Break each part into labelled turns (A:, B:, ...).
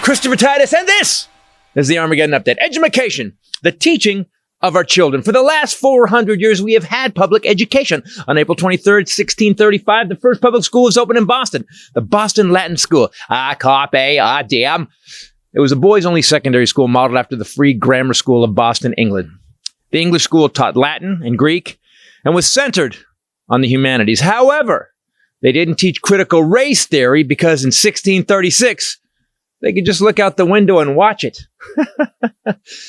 A: Christopher Titus, and this is the Armageddon Update. Education, the teaching of our children. For the last 400 years, we have had public education. On April 23rd, 1635, the first public school was opened in Boston, the Boston Latin School. Damn. It was a boys-only secondary school modeled after the Free Grammar School of Boston, England. The English school taught Latin and Greek and was centered on the humanities. However, they didn't teach critical race theory because in 1636, they could just look out the window and watch it.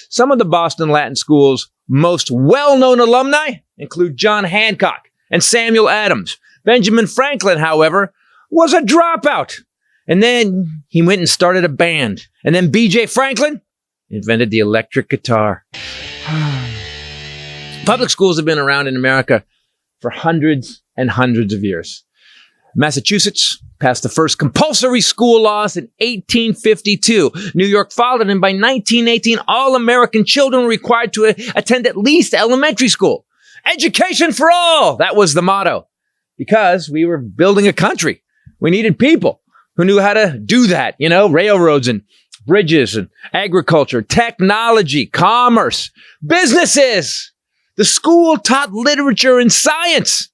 A: Some of the Boston Latin School's most well-known alumni include John Hancock and Samuel Adams. Benjamin Franklin, however, was a dropout. And then he went and started a band. And then B.J. Franklin invented the electric guitar. Public schools have been around in America for hundreds and hundreds of years. Massachusetts passed the first compulsory school laws in 1852. New York followed, and by 1918, all American children were required to attend at least elementary school. Education for all! That was the motto. Because we were building a country. We needed people who knew how to do that. You know, railroads and bridges and agriculture, technology, commerce, businesses. The school taught literature and science.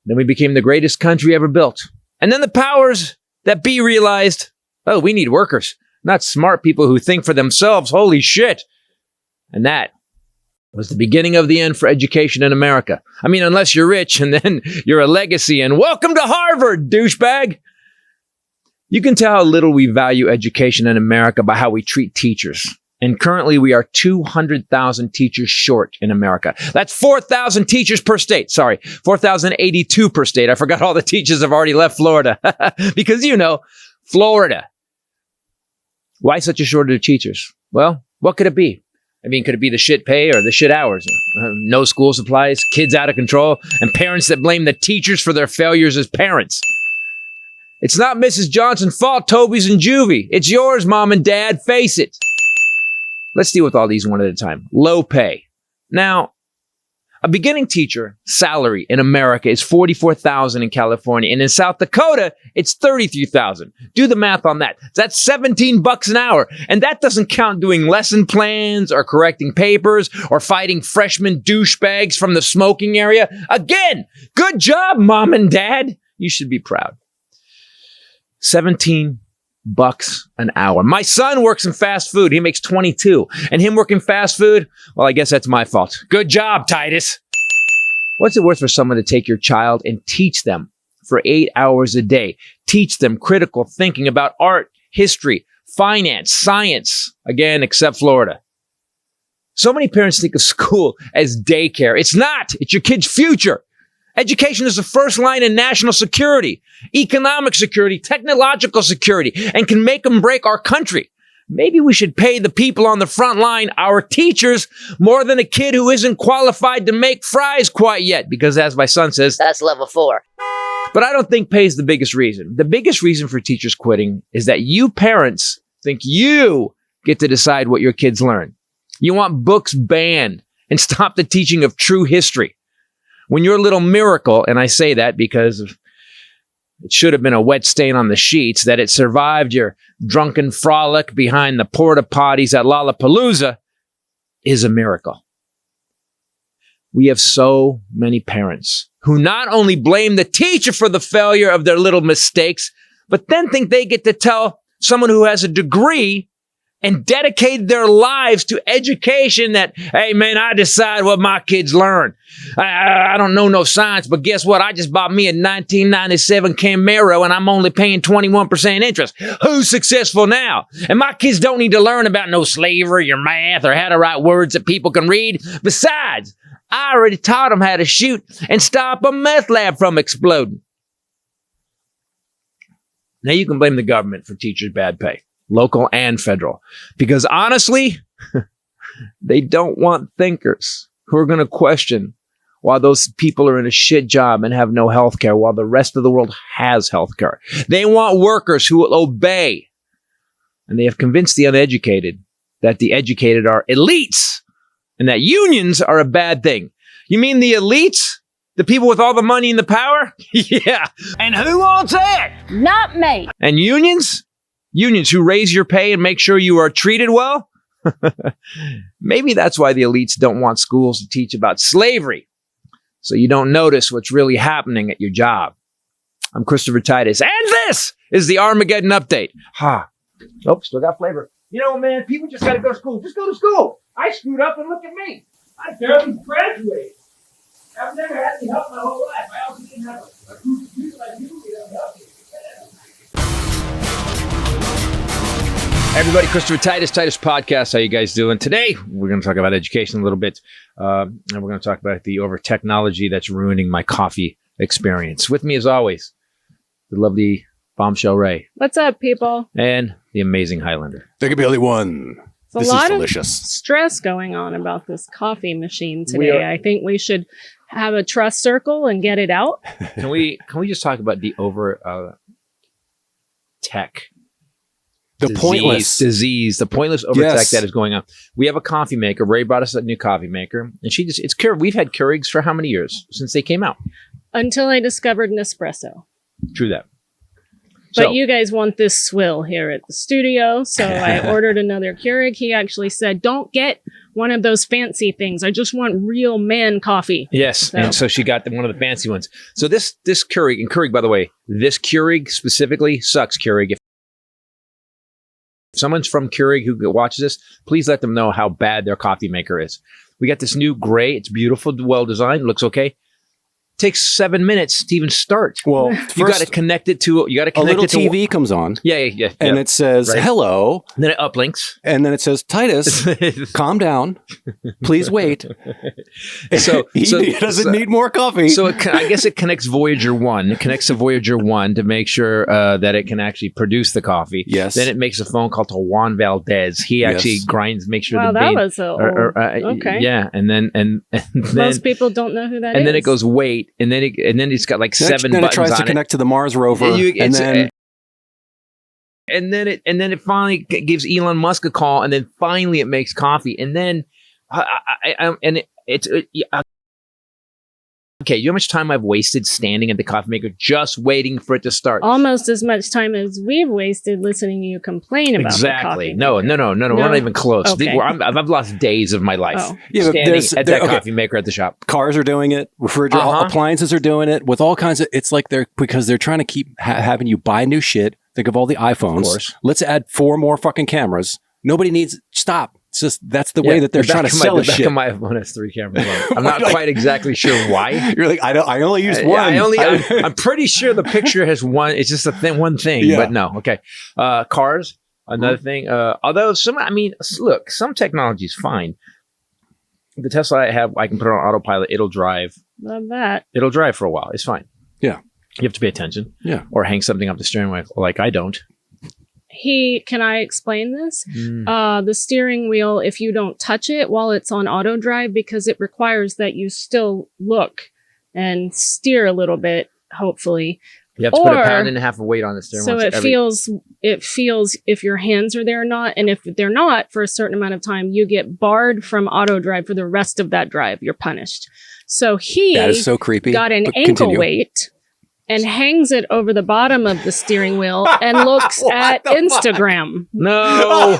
A: Then we became the greatest country ever built. And then the powers that be realized, oh, we need workers, not smart people who think for themselves. Holy shit. And that was the beginning of the end for education in America. I mean, unless you're rich and then you're a legacy and welcome to Harvard, douchebag. You can tell how little we value education in America by how we treat teachers. And currently we are 200,000 teachers short in America. That's 4,000 teachers per state. Sorry, 4,082 per state. I forgot all the teachers have already left Florida. Because, you know, Florida. Why such a shortage of teachers? Well, what could it be? I mean, could it be the shit pay or the shit hours? No school supplies, kids out of control, and parents that blame the teachers for their failures as parents. It's not Mrs. Johnson's fault, Toby's and Juvie. It's yours, Mom and Dad. Face it. Let's deal with all these one at a time. Low pay. Now, a beginning teacher salary in America is $44,000 in California, and in South Dakota, it's $33,000. Do the math on that. That's $17 an hour, and that doesn't count doing lesson plans or correcting papers or fighting freshman douchebags from the smoking area. Again, good job, Mom and Dad. You should be proud. $17 an hour. My son works in fast food. He makes 22. And him working fast food, well, I guess that's my fault. Good job, Titus. What's it worth for someone to take your child and teach them for 8 hours a day? Teach them critical thinking about art, history, finance, science. Again, except Florida. So many parents think of school as daycare. It's not. It's your kid's future. Education is the first line in national security, economic security, technological security, and can make and break our country. Maybe we should pay the people on the front line, our teachers, more than a kid who isn't qualified to make fries quite yet, because as my son says,
B: that's level 4.
A: But I don't think pay is the biggest reason. The biggest reason for teachers quitting is that you parents think you get to decide what your kids learn. You want books banned and stop the teaching of true history. When your little miracle, and I say that because it should have been a wet stain on the sheets, that it survived your drunken frolic behind the porta potties at Lollapalooza, is a miracle. We have so many parents who not only blame the teacher for the failure of their little mistakes, but then think they get to tell someone who has a degree and dedicated their lives to education that, hey, man, I decide what my kids learn. I don't know no science, but guess what? I just bought me a 1997 Camaro, and I'm only paying 21% interest. Who's successful now? And my kids don't need to learn about no slavery or math or how to write words that people can read. Besides, I already taught them how to shoot and stop a meth lab from exploding. Now you can blame the government for teachers' bad pay. Local and federal. Because honestly, they don't want thinkers who are going to question why those people are in a shit job and have no health care while the rest of the world has health care. They want workers who will obey. And they have convinced the uneducated that the educated are elites and that unions are a bad thing. You mean the elites? The people with all the money and the power? Yeah. And who wants that?
B: Not me.
A: And unions? Unions who raise your pay and make sure you are treated well? Maybe that's why the elites don't want schools to teach about slavery, so you don't notice what's really happening at your job. I'm Christopher Titus, and this is the Armageddon Update. Nope, still got flavor. You know, man, people just got to go to school. Just go to school. I screwed up and look at me. I barely graduated. I've never had any help my whole life. I also didn't have a group of people like you to help me. Everybody, Christopher Titus Podcast. How you guys doing? Today, we're going to talk about education a little bit. And we're going to talk about the over-technology that's ruining my coffee experience. With me, as always, the lovely Bombshell Ray.
B: What's up, people?
A: And the amazing Highlander.
C: There could be only one.
B: There's a lot of stress going on about this coffee machine today. I think we should have a trust circle and get it out.
A: Can we just talk about the tech?
C: The pointless
A: over tech that is going on. We have a coffee maker. Ray brought us a new coffee maker, and it's Keurig. We've had Keurigs for how many years since they came out?
B: Until I discovered Nespresso.
A: True that.
B: But you guys want this swill here at the studio, so I ordered another Keurig. He actually said, "Don't get one of those fancy things. I just want real man coffee."
A: Yes, and so she got one of the fancy ones. So this Keurig, and Keurig, by the way, this Keurig specifically sucks. Keurig. If someone's from Keurig who watches this, please let them know how bad their coffee maker is. We got this new gray. It's beautiful, well designed, looks okay. Takes 7 minutes to even start.
C: Well,
A: you got to connect it to.
C: A little TV comes on.
A: Yeah.
C: And it says hello.
A: And then it uplinks.
C: And then it says, Titus, calm down. Please wait.
A: So
C: he doesn't need more coffee.
A: So I guess it connects Voyager 1. It connects to Voyager 1 to make sure that it can actually produce the coffee.
C: Yes.
A: Then it makes a phone call to Juan Valdez. He actually grinds, makes sure the bean.
B: Wow, that was okay.
A: Yeah, and then
B: most people don't know who that is.
A: And then it goes wait. And then it's got like seven buttons on it.
C: Then it tries to connect to the Mars rover, and
A: then it finally gives Elon Musk a call, and then finally it makes coffee, and then okay, you know how much time I've wasted standing at the coffee maker just waiting for it to start?
B: Almost as much time as we've wasted listening to you complain about the coffee
A: No, we're not even close.
B: Okay.
A: I've lost days of my life standing at that coffee maker at the shop.
C: Cars are doing it. Refrigerator appliances are doing it with all kinds of. It's like because they're trying to keep having you buy new shit. Think of all the iPhones. Of course. Let's add 4 more fucking cameras. Nobody needs. Stop. It's just that's the way that they're trying to sell the shit.
A: The back of my iPhone has 3 cameras on it. I'm not quite exactly sure why.
C: You're like, I only used one.
A: I'm pretty sure the picture has one. It's just one thing, but no. Okay. Cars, another thing. Although look, some technology is fine. The Tesla I have, I can put it on autopilot. It'll drive.
B: Love that.
A: It'll drive for a while. It's fine.
C: Yeah.
A: You have to pay attention.
C: Yeah.
A: Or hang something up the steering wheel like I don't.
B: Can I explain this? The steering wheel, if you don't touch it while it's on auto drive, because it requires that you still look and steer a little bit, hopefully.
A: You have to put 1.5 pounds of weight on the steering wheel.
B: So it feels if your hands are there or not. And if they're not for a certain amount of time, you get barred from auto drive for the rest of that drive. You're punished. So
C: that is so creepy.
B: Got an ankle weight and hangs it over the bottom of the steering wheel and looks at Instagram.
A: No,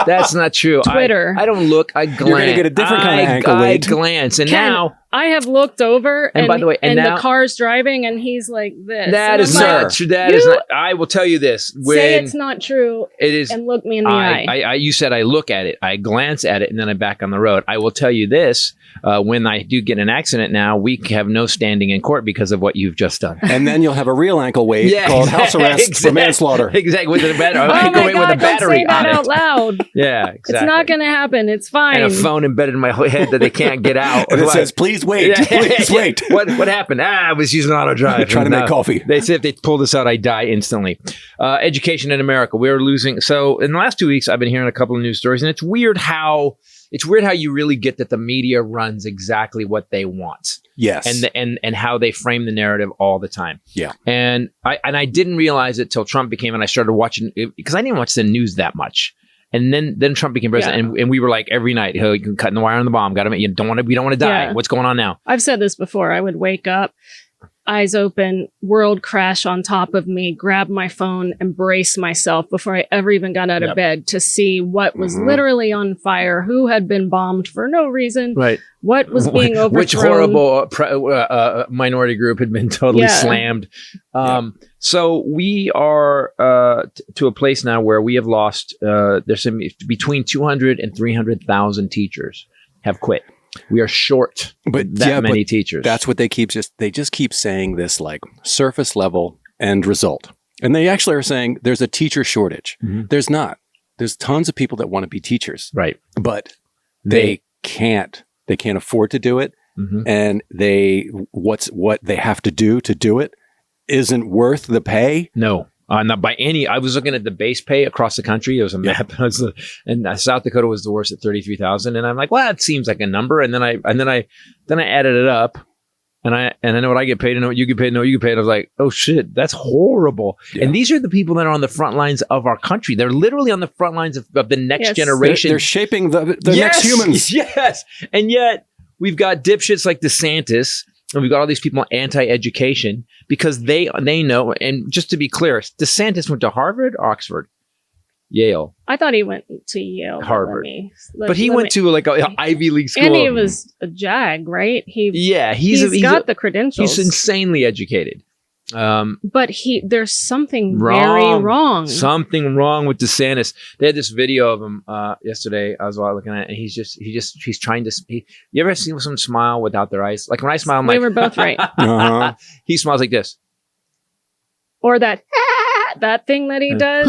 A: that's not true.
B: Twitter.
A: I don't look. I glance. You're
C: going to get a different kind of ankle weight.
A: I glance. And now
B: I have looked over and
A: by the way, and now,
B: the car's driving and he's like this.
A: That is not true. That is not. I will tell you this.
B: Say it's not true.
A: It is.
B: And look me in the eye.
A: You said I look at it. I glance at it and then I'm back on the road. I will tell you this. When I do get in an accident now, we have no standing in court because of what you've just done.
C: And then you'll have a real ankle weight called house arrest for manslaughter.
A: Exactly. With a battery.
B: Don't say that out loud.
A: Yeah, exactly.
B: It's not going to happen. It's fine.
A: And a phone embedded in my head that they can't get out.
C: And it says, please wait. Please wait.
A: What happened? I was using auto drive.
C: Trying to make coffee.
A: They said if they pull this out, I die instantly. Education in America. We're losing. So in the last 2 weeks, I've been hearing a couple of news stories, and it's weird how you really get that the media runs exactly what they want.
C: Yes.
A: And how they frame the narrative all the time.
C: Yeah.
A: And I didn't realize it till Trump became, and I started watching it because I didn't watch the news that much. And then Trump became president, and we were like every night, "Oh, you cutting the wire on the bomb. Got to, we don't want to die. What's going on now?"
B: I've said this before. I would wake up eyes open, world crash on top of me, grab my phone and brace myself before I ever even got out of bed to see what was literally on fire, who had been bombed for no reason, what was being overthrown.
A: Which horrible minority group had been totally slammed. So we are to a place now where we have lost, there's between 200 and 300,000 teachers have quit. We are short many teachers.
C: That's what they just keep saying this like surface level end result. And they actually are saying there's a teacher shortage. There's not. There's tons of people that want to be teachers.
A: Right.
C: But they can't afford to do it. And what they have to do it isn't worth the pay.
A: No. Not by any. I was looking at the base pay across the country. It was a map, and South Dakota was the worst at 33,000. And I'm like, well, that seems like a number. And then I added it up, and I know what I get paid, and know what you get paid, and know what you get paid. I was like, oh shit, that's horrible. Yeah. And these are the people that are on the front lines of our country. They're literally on the front lines of the next generation.
C: They're shaping the next humans.
A: Yes, and yet we've got dipshits like DeSantis. And we've got all these people anti-education because they know. And just to be clear, DeSantis went to Harvard, Oxford, Yale.
B: I thought he went to Yale.
A: Harvard. But he went to like an Ivy League school.
B: And he was a JAG, right? He's got the credentials.
A: He's insanely educated.
B: But there's something very wrong.
A: Something wrong with DeSantis. They had this video of him yesterday. I was looking at it, and he's trying to. You ever seen someone smile without their eyes? Like when I smile,
B: we were both right.
A: He smiles like this,
B: or that thing that he does.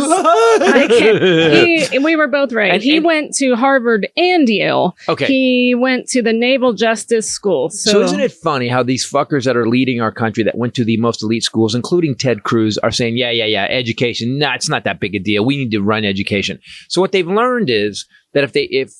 B: We were both right. He went to Harvard and Yale.
A: Okay.
B: He went to the Naval Justice School.
A: So isn't it funny how these fuckers that are leading our country that went to the most elite schools, including Ted Cruz, are saying, yeah, education, it's not that big a deal. We need to run education. So what they've learned is that if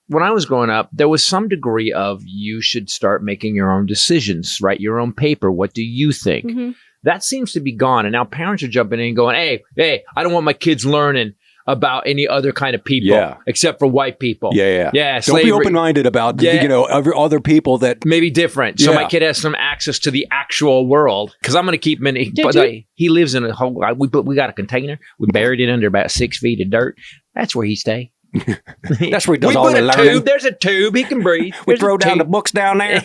A: when I was growing up, there was some degree of you should start making your own decisions, write your own paper. What do you think? That seems to be gone. And now parents are jumping in and going, hey, I don't want my kids learning about any other kind of people except for white people.
C: Yeah.
A: Slavery.
C: Don't be open-minded about, other people that
A: may be different. So my kid has some access to the actual world because I'm going to keep him in. He lives in a whole, we got a container. We buried it under about 6 feet of dirt. That's where he stays.
C: That's where he does all the learning.
A: There's a tube. He can breathe.
C: We throw down the books down there.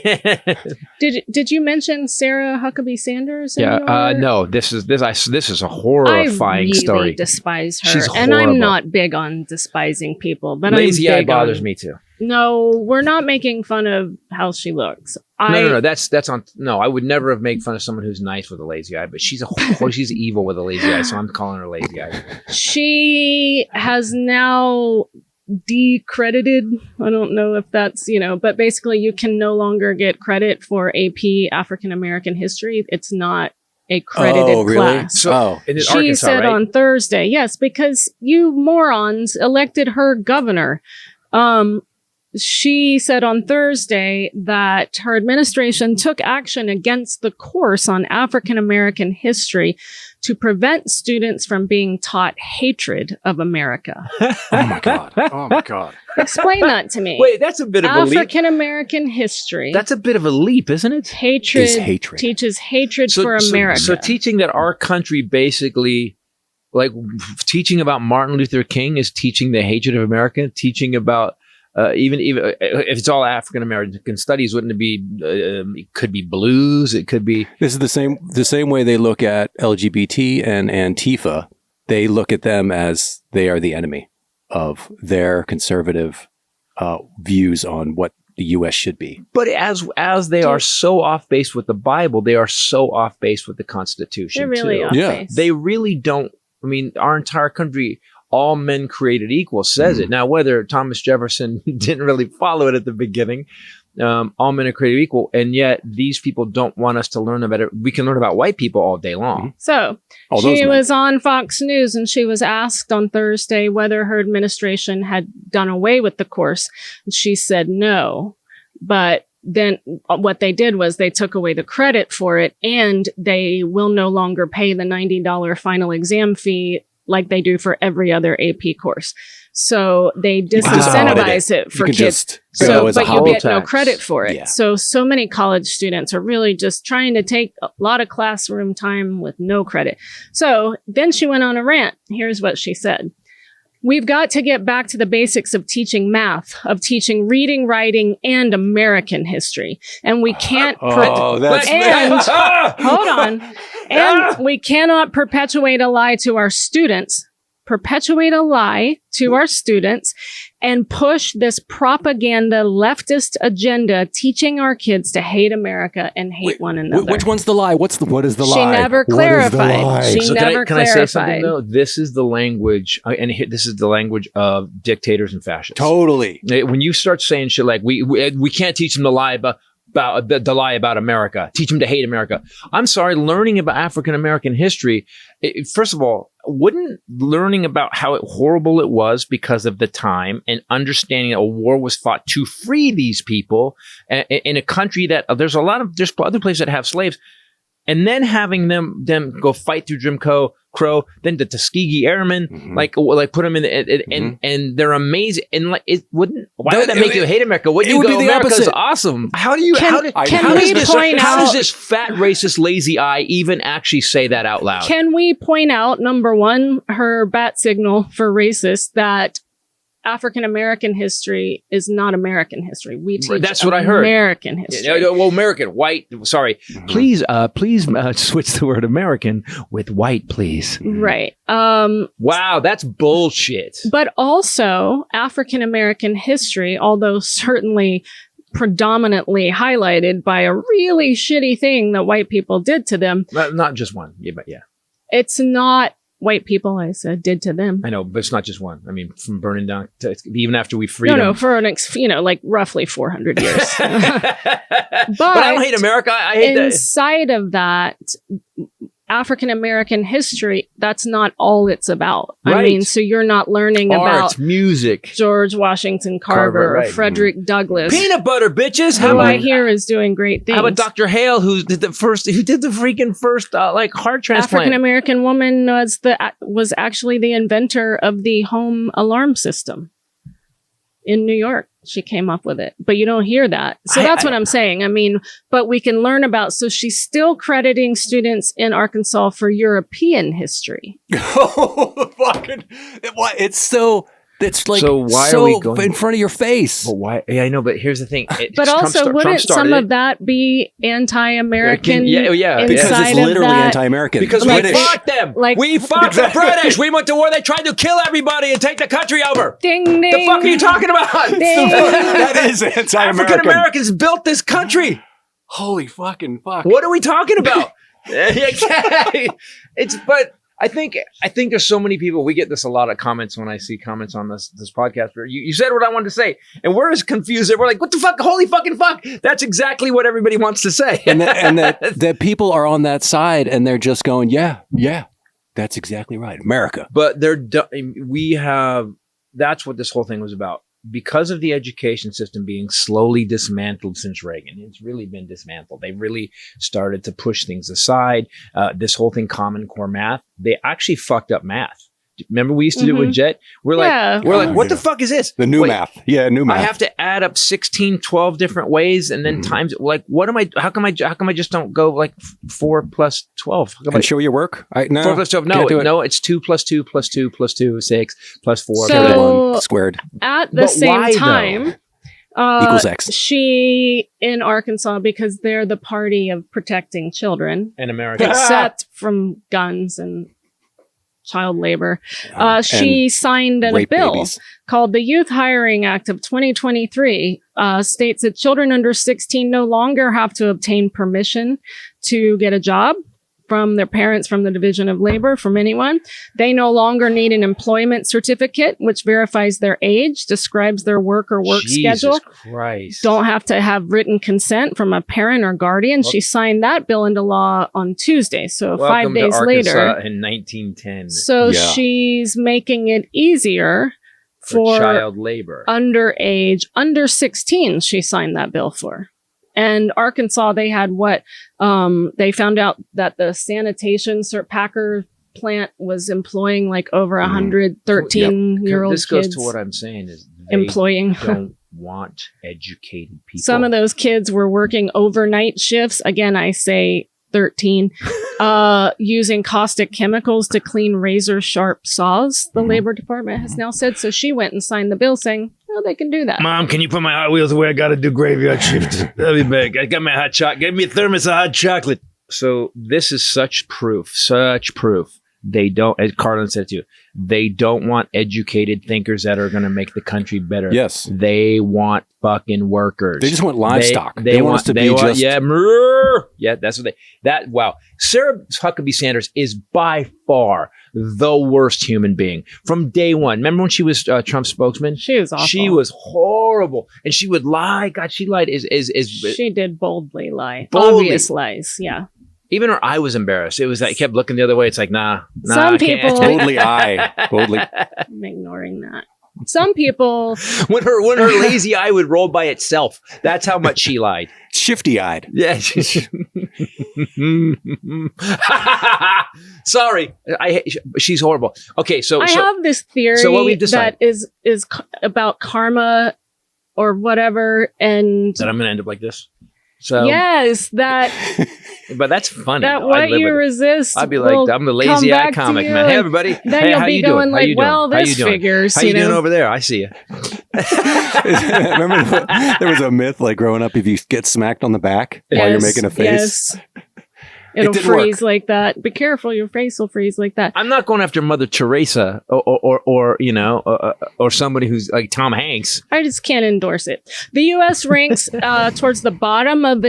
B: Did you mention Sarah Huckabee Sanders?
A: No. This is a horrifying story.
B: I really despise her,
A: She's
B: and
A: horrible.
B: I'm not big on despising people, but
A: lazy eye bothers me too.
B: No, we're not making fun of how she looks.
A: No. That's on. No, I would never have made fun of someone who's nice with a lazy eye, but she's she's evil with a lazy eye, so I'm calling her lazy eye.
B: She has now decredited. I don't know if that's, but basically you can no longer get credit for AP African American history. It's not a credited class.
A: So she
B: Arkansas, said on Thursday, yes, because you morons elected her governor. She said on Thursday that her administration took action against the course on African American history to prevent students from being taught hatred of America.
C: Oh my God.
B: Explain that to me.
A: Wait, that's a bit of a leap.
B: African American history.
A: That's a bit of a leap, isn't it?
B: Hatred teaches hatred for America.
A: So teaching that our country basically, like teaching about Martin Luther King is teaching the hatred of America, teaching about even if it's all African American studies, wouldn't it be? It could be blues. It could be.
C: This is the same way they look at LGBT and Antifa. They look at them as they are the enemy of their conservative views on what the U.S. should be.
A: But as they are so off base with the Bible, they are so off base with the Constitution.
B: They're really off base.
A: They really don't. I mean, our entire country. All men created equal says it. Now, whether Thomas Jefferson didn't really follow it at the beginning, all men are created equal. And yet these people don't want us to learn about it. We can learn about white people all day long.
B: So she was on Fox News and she was asked on Thursday whether her administration had done away with the course. She said no. But then what they did was they took away the credit for it and they will no longer pay the $90 final exam fee like they do for every other AP course. So they disincentivize it for kids. But you get no credit for it. Yeah. So many college students are really just trying to take a lot of classroom time with no credit. So then she went on a rant. Here's what she said. We've got to get back to the basics of teaching math, of teaching reading, writing, and American history. And we can't... hold on. And we cannot perpetuate a lie to our students and push this propaganda leftist agenda teaching our kids to hate America and hate one another.
C: Which one's the lie? What is the lie?
B: She never clarified.
A: Can I say something though? This is the language, this is the language of dictators and fascists.
C: Totally.
A: When you start saying shit like we can't teach them the lie about the lie about America, teach them to hate America. I'm sorry, learning about African American history, first of all, wouldn't learning about how horrible it was because of the time and understanding that a war was fought to free these people in a country that there's other places that have slaves, and then having them go fight through Jim Crow, then the Tuskegee Airmen, like put them in and they're amazing. And like why would that make you hate America? Wouldn't you go, America's awesome? How does this fat racist lazy eye even actually say that out loud?
B: Can we point out, number one, her bat signal for racist, that African American history is not American history. We teach
A: That's what I heard.
B: American history.
A: Well, American, white. Sorry, please switch the word American with white, please.
B: Right.
A: Wow, that's bullshit.
B: But also, African American history, although certainly predominantly highlighted by a really shitty thing that white people did to them.
A: Not just one. Yeah, but yeah.
B: It's not. White people, I said, did to them.
A: I know, but it's not just one. I mean, from burning down to even after we freed them.
B: No, for like roughly 400 years. but
A: I don't hate America. I hate that.
B: Inside of that, African American history, that's not all it's about. Right. I mean, so you're not learning about
A: music,
B: George Washington Carver, or Frederick Douglass.
A: Peanut butter, bitches.
B: Who I hear is doing great things.
A: How about Dr. Hale, who did the freaking first heart transplant?
B: African American woman was actually the inventor of the home alarm system in New York. She came up with it, but you don't hear that. So that's what I'm saying. I mean, but we can learn about, so she's still crediting students in Arkansas for European history.
C: Oh, fucking, it's like,
A: so why are we going
C: in front of your face?
A: But why? Yeah, I know, but here's the thing.
B: But also, wouldn't some of that be anti-American?
A: Yeah,
C: because it's literally anti-American.
A: Because we fought them. We fought the British. We went to war. They tried to kill everybody and take the country over.
B: Ding, ding.
A: The fuck are you talking about?
C: That is anti-American.
A: African Americans built this country.
C: Holy fucking fuck.
A: What are we talking about? But I think there's so many people. We get this a lot of comments when I see comments on this podcast. Where you said what I wanted to say, and we're as confused. We're like, what the fuck? Holy fucking fuck! That's exactly what everybody wants to say.
C: and that people are on that side, and they're just going, yeah, that's exactly right, America.
A: But that's what this whole thing was about. Because of the education system being slowly dismantled since Reagan, it's really been dismantled. They really started to push things aside. This whole thing, Common Core math, they actually fucked up math. Remember we used to do it with JET? We're like, what the fuck is this?
C: The new math. Yeah, new math.
A: I have to add up 16, 12 different ways and then times, like, how come I just don't go like 4 plus 12?
C: And show your work?
A: 4 plus 12. No, it's 2 plus 2 plus 2 plus 2, 6 plus 4.
B: So,
C: squared.
B: At the same time,
C: equals X.
B: She in Arkansas, because they're the party of protecting children.
A: In America.
B: Except from guns and child labor. She signed a bill called the Youth Hiring Act of 2023, states that children under 16 no longer have to obtain permission to get a job from their parents, from the Division of Labor, from anyone. They no longer need an employment certificate, which verifies their age, describes their work or work schedule.
A: Jesus Christ.
B: Don't have to have written consent from a parent or guardian. She signed that bill into law on Tuesday, so 5 days later.
A: In 1910.
B: So she's making it easier for
A: child labor.
B: Underage, under 16, she signed that bill for. And Arkansas, they had they found out that the sanitation, Packer plant was employing like over 113-year-old
A: This
B: kids.
A: goes to what I'm saying is they
B: employing.
A: don't want educated people.
B: Some of those kids were working overnight shifts. Again, I say 13, using caustic chemicals to clean razor sharp saws. The Labor Department has now said. So she went and signed the bill saying, oh, they can do that.
A: Mom, can you put my Hot Wheels away? I got to do graveyard shift. I'll be back. I got my hot chocolate. Give me a thermos of hot chocolate. So this is such proof. They don't, as Carlin said to you, they don't want educated thinkers that are going to make the country better.
C: Yes.
A: They want fucking workers.
C: They just want livestock.
A: They want us to be just...
C: Yeah,
A: that's what wow. Sarah Huckabee Sanders is by far the worst human being from day one. Remember when she was Trump's spokesman?
B: She was awful.
A: She was horrible. And she would lie. God, she lied.
B: She did boldly lie.
A: Boldly.
B: Obvious lies. Yeah.
A: Even her eye was embarrassed. It was like, kept looking the other way. It's like, nah.
B: Some people...
C: Boldly eye. Boldly.
B: I'm ignoring that. Some people...
A: When her lazy eye would roll by itself. That's how much she lied.
C: Shifty-eyed.
A: Yeah. Sorry. She's horrible. Okay, so...
B: I have this theory
A: so what we've decided,
B: that is about karma or whatever, and...
A: That I'm going to end up like this? So,
B: yes, that...
A: But that's funny.
B: That what you resist.
A: I'd be like, I'm the lazy eye comic, man. Hey, everybody.
B: Then
A: hey,
B: you'll
A: how
B: be
A: you
B: going
A: doing?
B: like, well, this figures.
A: How you doing over there? I see you.
C: Remember there was a myth like growing up, if you get smacked on the back while you're making a face.
B: Yes. It'll freeze like that. Be careful, your face will freeze like that.
A: I'm not going after Mother Teresa or you know, or somebody who's like Tom Hanks.
B: I just can't endorse it. The U.S. ranks towards the bottom of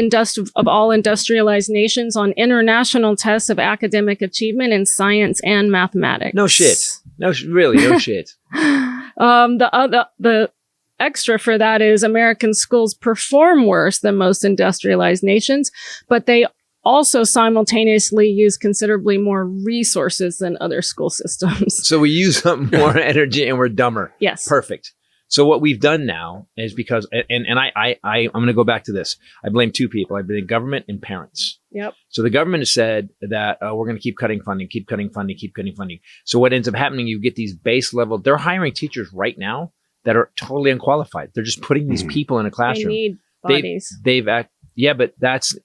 B: all industrialized nations on international tests of academic achievement in science and mathematics.
A: No shit. Really, no shit.
B: The extra for that is American schools perform worse than most industrialized nations, but they also simultaneously use considerably more resources than other school systems.
A: So we use up more energy and we're dumber.
B: Yes.
A: Perfect. So what we've done now is because, and I'm going to go back to this. I blame two people. I blame government and parents.
B: Yep.
A: So the government has said that we're going to keep cutting funding. So what ends up happening, you get these base level, they're hiring teachers right now that are totally unqualified. They're just putting these people in a classroom.
B: They need bodies.
A: Yeah, but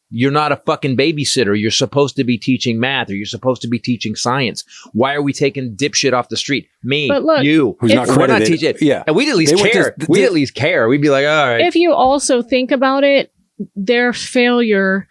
A: you're not a fucking babysitter. You're supposed to be teaching math or you're supposed to be teaching science. Why are we taking dipshit off the street? Me,
B: but look,
A: you,
C: who's not credited.
A: We're not teaching.
C: Yeah.
A: And we'd at least care. We'd at least care. We'd be like, all right.
B: If you also think about it, their failure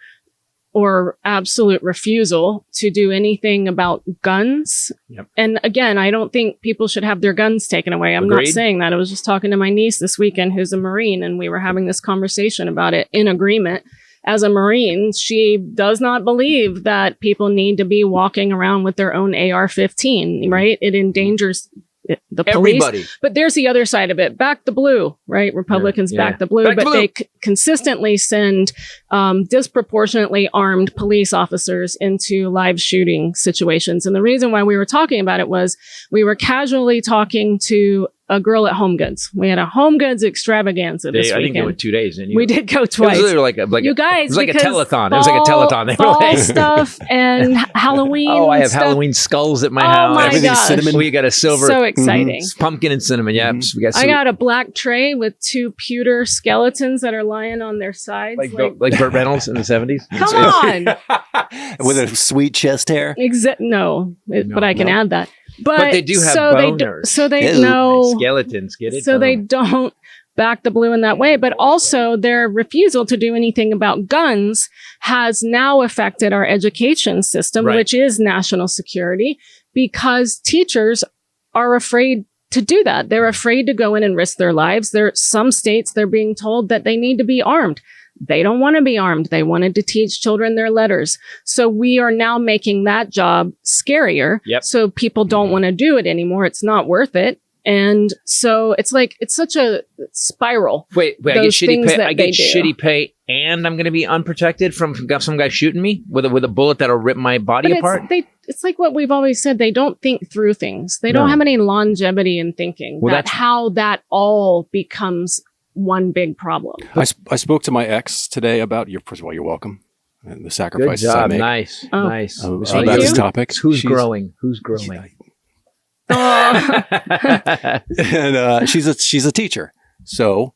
B: or absolute refusal to do anything about guns.
A: Yep.
B: And again, I don't think people should have their guns taken away. I'm
A: Agreed.
B: not saying that. I was just talking to my niece this weekend who's a Marine, and we were having this conversation about it in agreement. As a Marine, she does not believe that people need to be walking around with their own AR-15, right? It endangers the police.
A: Everybody.
B: But there's the other side of it. Back the blue, right? Republicans back the blue,
A: Back the
B: but
A: blue.
B: they consistently send disproportionately armed police officers into live shooting situations. And the reason why we were talking about it was we were casually talking to a girl at Home Goods. We had a Home Goods extravaganza this weekend.
A: I think they went 2 days. Didn't you?
B: We did go twice.
A: It was literally like
B: you guys,
A: it was like a
B: because
A: telethon. It was like a telethon. They were
B: fall
A: like,
B: stuff and Halloween.
A: oh, I have
B: stuff.
A: Halloween skulls at my
B: Oh
A: house.
B: my
A: Everything's
B: gosh.
A: cinnamon. We got a silver.
B: So exciting.
A: Pumpkin and cinnamon. Yeah, we got.
B: I got a black tray with 2 pewter skeletons that are lying on their sides.
A: like Burt Reynolds in the 70s.
B: Come on.
C: With a sweet chest hair.
B: But I can add that.
A: But they do have boners.
B: They know
A: skeletons. Get it?
B: So they don't back the blue in that way. But also their refusal to do anything about guns has now affected our education system,
A: Right.
B: which is national security, because teachers are afraid to do that. They're afraid to go in and risk their lives. Some states, they're being told that they need to be armed. They don't want to be armed. They wanted to teach children their letters. So we are now making that job scarier.
A: Yep.
B: So people don't want to do it anymore. It's not worth it. And so it's such a spiral.
A: Wait, I get shitty pay. I get
B: do.
A: shitty pay, and I'm going to be unprotected from some guy shooting me with a bullet that'll rip my body apart.
B: It's like what we've always said. They don't think through things. They don't have any longevity in thinking.
A: Well,
B: that's how that all becomes one big problem.
C: I spoke to my ex today about first of all, you're welcome. and the sacrifices
A: Good job.
C: I make.
A: Nice.
C: About this topic.
A: Who's growing? Who's growing?
C: And she's a teacher. So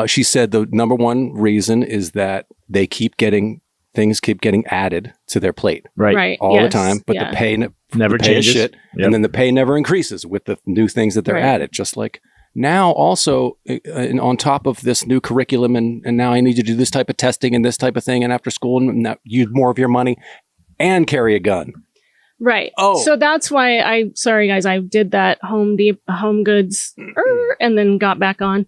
C: she said the number one reason is that things keep getting added to their plate.
B: Right.
C: All the time, but the pay
A: never changes.
C: Shit, and then the pay never increases with the new things that they're added. Just like now also on top of this new curriculum and now I need you to do this type of testing and this type of thing and after school and use more of your money and carry a gun.
B: Right.
C: Oh.
B: So that's why sorry guys, I did that Home Goods and then got back on.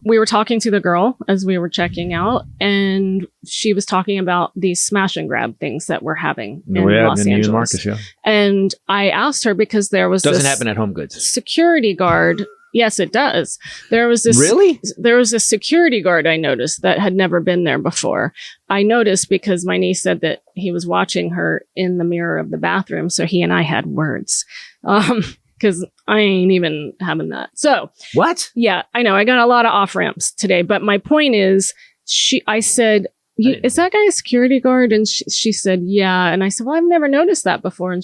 B: We were talking to the girl as we were checking out, and she was talking about these smash and grab things that we're having in Los Angeles.
A: Marcus,
B: And I asked her because there was
A: doesn't happen at Home Goods.
B: Security guard. Yes, it does. There was this.
A: Really?
B: There was a security guard I noticed that had never been there before. I noticed because my niece said that he was watching her in the mirror of the bathroom, so he and I had words. Because I ain't even having that. So
A: what?
B: Yeah, I know. I got a lot of off ramps today, but my point is, I said, "Is that guy a security guard?" And she said, "Yeah." And I said, "Well, I've never noticed that before." And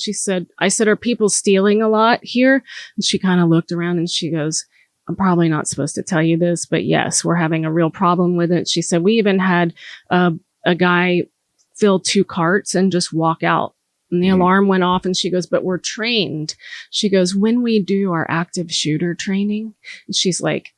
B: I said, "Are people stealing a lot here?" And she kind of looked around and she goes, "I'm probably not supposed to tell you this, but yes, we're having a real problem with it." She said, "We even had a guy fill 2 carts and just walk out." And the alarm went off and she goes, "But we're trained." She goes, "When we do our active shooter training," and she's like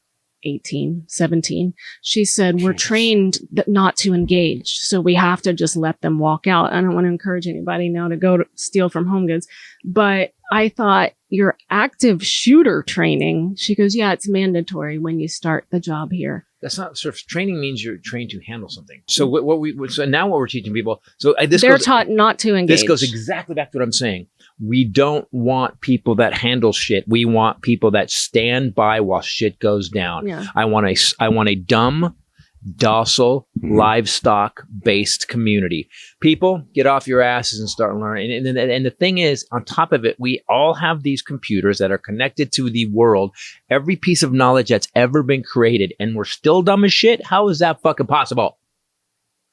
B: 18, 17. She said, "We're trained not to engage. So we have to just let them walk out." I don't want to encourage anybody now to go to steal from Home Goods. But I thought, your active shooter training, she goes, "Yeah, it's mandatory when you start the job here."
A: That's not sort of training means you're trained to handle something. So so now what we're teaching people. So
B: they're taught not to engage.
A: This goes exactly back to what I'm saying. We don't want people that handle shit. We want people that stand by while shit goes down.
B: Yeah.
A: I want a dumb, docile, livestock-based community. People, get off your asses and start learning. And the thing is, on top of it, we all have these computers that are connected to the world, every piece of knowledge that's ever been created, and we're still dumb as shit? How is that fucking possible?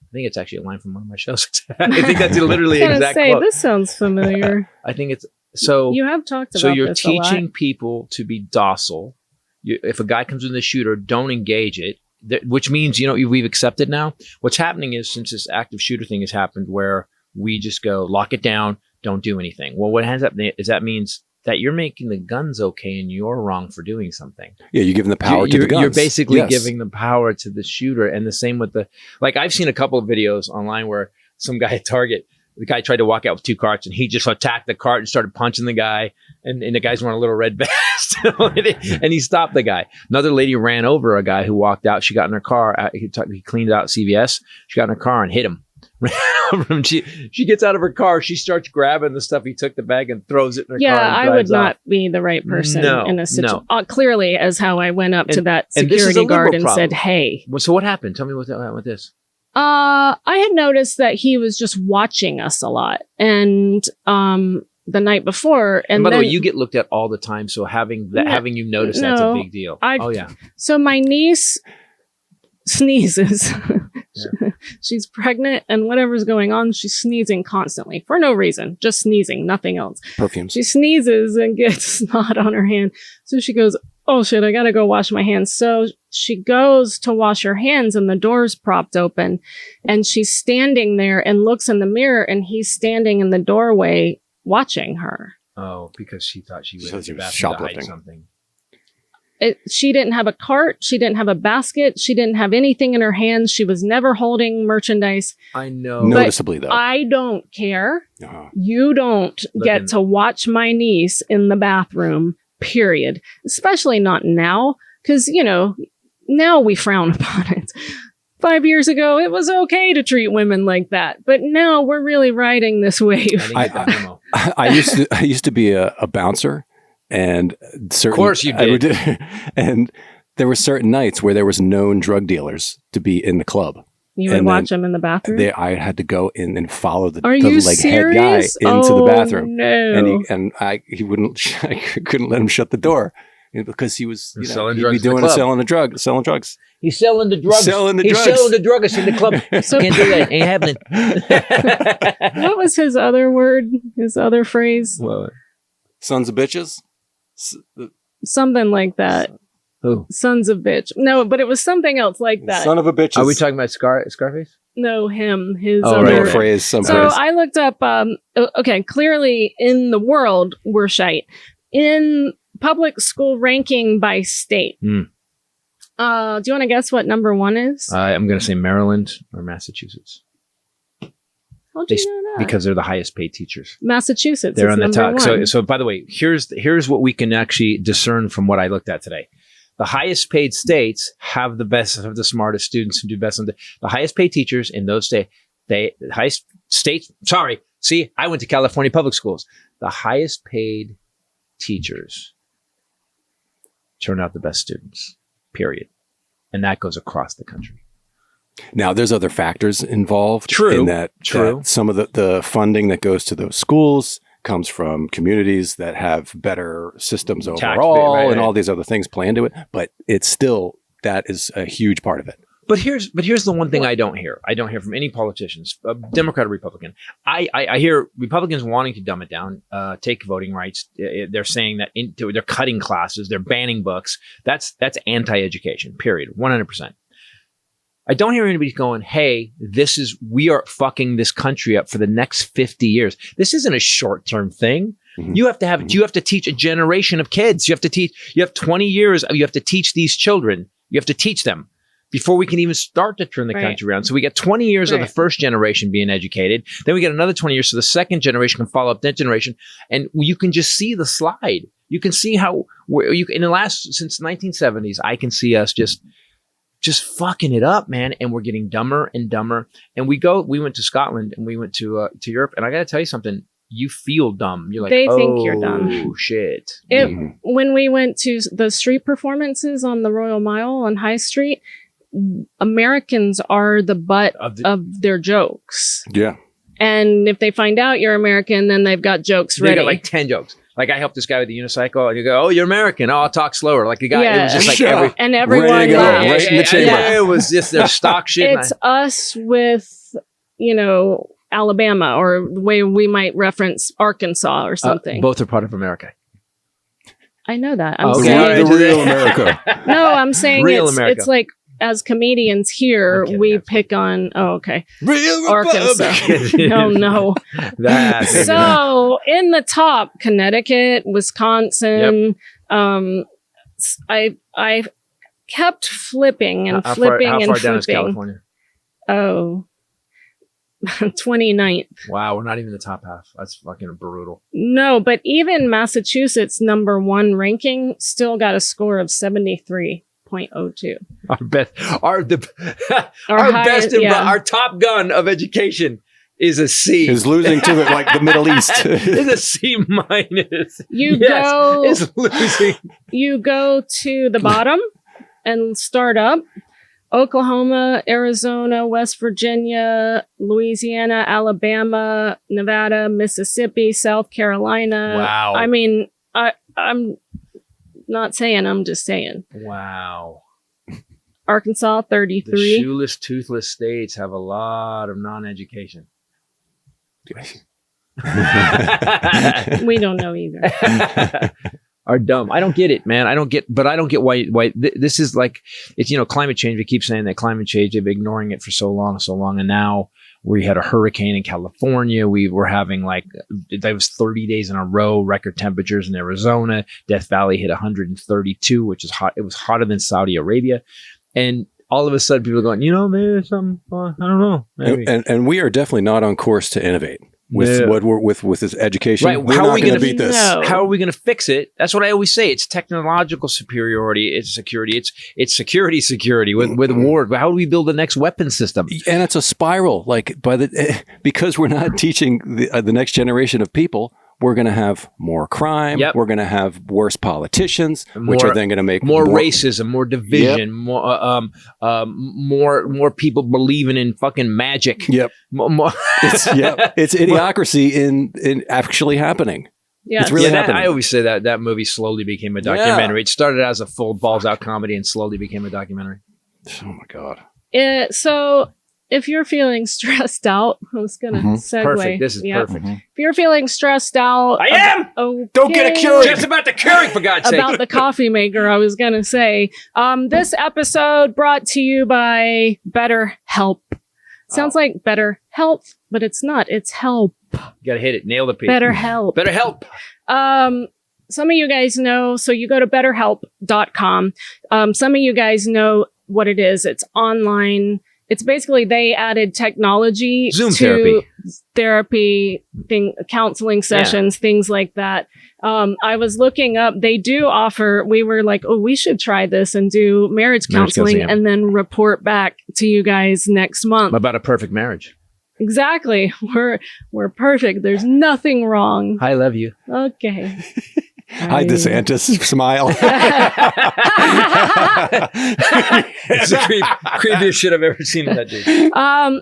A: I think it's actually a line from one of my shows. I think that's literally an exact quote.
B: This sounds familiar.
A: I think it's so.
B: You have talked about.
A: So you're
B: this a lot.
A: teaching people to be docile. If a guy comes with a shooter, don't engage it. Which means, we've accepted now. What's happening is, since this active shooter thing has happened, where we just go lock it down, don't do anything. Well, what ends up is that means that you're making the guns okay, and you're wrong for doing something.
C: Yeah, you're giving the power to the guns.
A: You're basically giving the power to the shooter, and the same with I've seen a couple of videos online where some guy at Target. The guy tried to walk out with 2 carts, and he just attacked the cart and started punching the guy. And the guy's wearing a little red vest, and he stopped the guy. Another lady ran over a guy who walked out. She got in her car. He cleaned out CVS. She got in her car and hit him. She gets out of her car. She starts grabbing the stuff. He took the bag and throws it in her car.
B: Yeah, I would not be the right person in a situation.
A: No.
B: Clearly, as how I went up to that security guard and said, "Hey."
A: Well, so what happened? Tell me what happened with this.
B: I had noticed that he was just watching us a lot, and the night before, and
A: by the way, you get looked at all the time, so having you notice that's a big deal.
B: So my niece sneezes. She's pregnant, and whatever's going on, she's sneezing constantly for no reason, just sneezing, nothing else.
C: Perfumes.
B: She sneezes and gets snot on her hand, so she goes, "Oh shit, I gotta go wash my hands." So she goes to wash her hands and the door's propped open, and she's standing there and looks in the mirror, and he's standing in the doorway watching her.
A: Oh, because she thought she was
C: shoplifting
A: something.
B: She didn't have a cart. She didn't have a basket. She didn't have anything in her hands. She was never holding merchandise.
A: I know.
C: Noticeably, though.
B: I don't care.
C: Uh-huh.
B: You don't get to watch my niece in the bathroom, period. Especially not now, because, now we frown upon it. 5 years ago, it was okay to treat women like that. But now we're really riding this wave.
C: I used to be a bouncer. And of
A: course you did.
C: And there were certain nights where there was known drug dealers to be in the club.
B: You would watch them in the bathroom?
C: I had to go in and follow the
B: head
C: guy into the bathroom.
B: No.
C: And he wouldn't. I couldn't let him shut the door. because he was
A: selling
C: he'd
A: drugs.
C: Be doing selling drugs.
A: He's selling the drugs. He's selling the drugs in the club. So, can't do that. Ain't happening.
B: What was his other word? His other phrase?
A: What?
C: Sons of bitches.
B: Something like that.
A: Who?
B: Sons of bitch. No, but it was something else like that.
C: Son of a bitch.
A: Are we talking about Scarface?
B: No, him. His
C: other
B: right.
C: phrase.
B: So I looked up. Okay, clearly in the world we're shite. In public school ranking by state. Do you want to guess what number 1 is?
A: I'm going to say Maryland or Massachusetts.
B: How'd you know that?
A: Because they're the highest paid teachers.
B: Massachusetts.
A: They're on the top.
B: 1.
A: So by the way, here's what we can actually discern from what I looked at today. The highest paid states have the best of the smartest students who do best. The highest paid teachers in those states, the highest states. Sorry, see, I went to California public schools. The highest paid teachers turn out the best students. Period, and that goes across the country.
C: Now, there's other factors involved.
A: True.
C: In that some of the funding that goes to those schools comes from communities that have better systems overall, and all these other things play into it. But it's still, that is a huge part of it.
A: But here's the one thing I don't hear. I don't hear from any politicians, Democrat or Republican. I hear Republicans wanting to dumb it down, take voting rights. They're saying that they're cutting classes, they're banning books. That's anti-education. Period. 100%. I don't hear anybody going, "Hey, we are fucking this country up for the next 50 years." This isn't a short-term thing. Mm-hmm. You have to teach a generation of kids. You have 20 years. You have to teach these children. You have to teach them before we can even start to turn the country around. So we get 20 years of the first generation being educated. Then we get another 20 years so the second generation can follow up that generation. And you can just see the slide. You can see how since 1970s, I can see us just fucking it up, man. And we're getting dumber and dumber. And we went to Scotland and we went to Europe. And I got to tell you something. You feel dumb. You're like,
B: they think you're dumb.
A: Oh, shit.
B: When we went to the street performances on the Royal Mile on High Street, Americans are the butt of their jokes.
C: Yeah.
B: And if they find out you're American, then they've got jokes ready.
A: They got like 10 jokes. Like I helped this guy with the unicycle, and you go, "Oh, you're American." "Oh, I'll talk slower." Like the guy, it was just like
B: and everyone laughed.
C: Right in the chamber.
A: It was just their stock shit.
B: It's us with, Alabama, or the way we might reference Arkansas or something.
A: Both are part of America.
B: I know that.
C: The real America.
B: No, I'm saying
A: real America.
B: It's like, as comedians here, we pick on,
C: real
B: Arkansas. No. So in the top, Connecticut, Wisconsin, I kept flipping and flipping and flipping. How far down is California? 29th.
A: Wow, we're not even the top half. That's fucking brutal.
B: No, but even Massachusetts number 1 ranking still got a score of 73.02.
A: Our top gun of education is a C.
C: Is losing to the Middle East.
A: Is a C minus.
B: It's
A: losing.
B: You go to the bottom and start up. Oklahoma, Arizona, West Virginia, Louisiana, Alabama, Nevada, Mississippi, South Carolina.
A: Wow.
B: I mean, I'm not saying, I'm just saying.
A: Wow.
B: Arkansas, 33.
A: The shoeless, toothless states have a lot of non-education.
B: We don't know either.
A: Are dumb. I don't get it, man. I don't get why this is like, it's, climate change. We keep saying that climate change, they've been ignoring it for so long. And now we had a hurricane in California. We were having that was 30 days in a row, record temperatures in Arizona. Death Valley hit 132, which is hot. It was hotter than Saudi Arabia. And all of a sudden people are going, maybe some, I don't know. Maybe.
C: And we are definitely not on course to innovate. With this education,
A: right?
C: How are we going to beat this?
B: No.
A: How are we going to fix it? That's what I always say. It's technological superiority. It's security. It's security with war. How do we build the next weapon system?
C: And it's a spiral. Because we're not teaching the next generation of people. We're going to have more crime.
A: Yep.
C: We're going to have worse politicians, which are then going to make
A: more racism, more division, more people believing in fucking magic.
C: Yep. It's idiocracy in actually happening.
B: Yes.
C: It's really
A: Yeah,
C: happening.
A: I always say that movie slowly became a documentary. It started as a full balls out comedy and slowly became a documentary.
C: Oh my God.
B: So if you're feeling stressed out, I was going to segue.
A: Perfect. This is perfect.
B: If you're feeling stressed out.
A: I am!
B: Okay,
C: Don't get a Keurig!
A: Just about the Keurig, for God's sake.
B: About the coffee maker, I was going to say. This episode brought to you by BetterHelp. Sounds like better health, but it's not. It's help.
A: You gotta hit it. Nail the P.
B: BetterHelp.
A: BetterHelp.
B: Some of you guys know, so you go to betterhelp.com. Some of you guys know what it is. It's online. It's basically they added technology
A: Zoom
B: to therapy thing, counseling sessions, things like that. I was looking up, they do offer, we were like, oh, we should try this and do marriage counseling and then report back to you guys next month.
A: About a perfect marriage.
C: Exactly.
B: We're perfect. There's nothing wrong.
A: I love you.
B: Okay.
C: Hi, DeSantis. Smile.
A: It's the creepiest shit I've ever seen in that dude.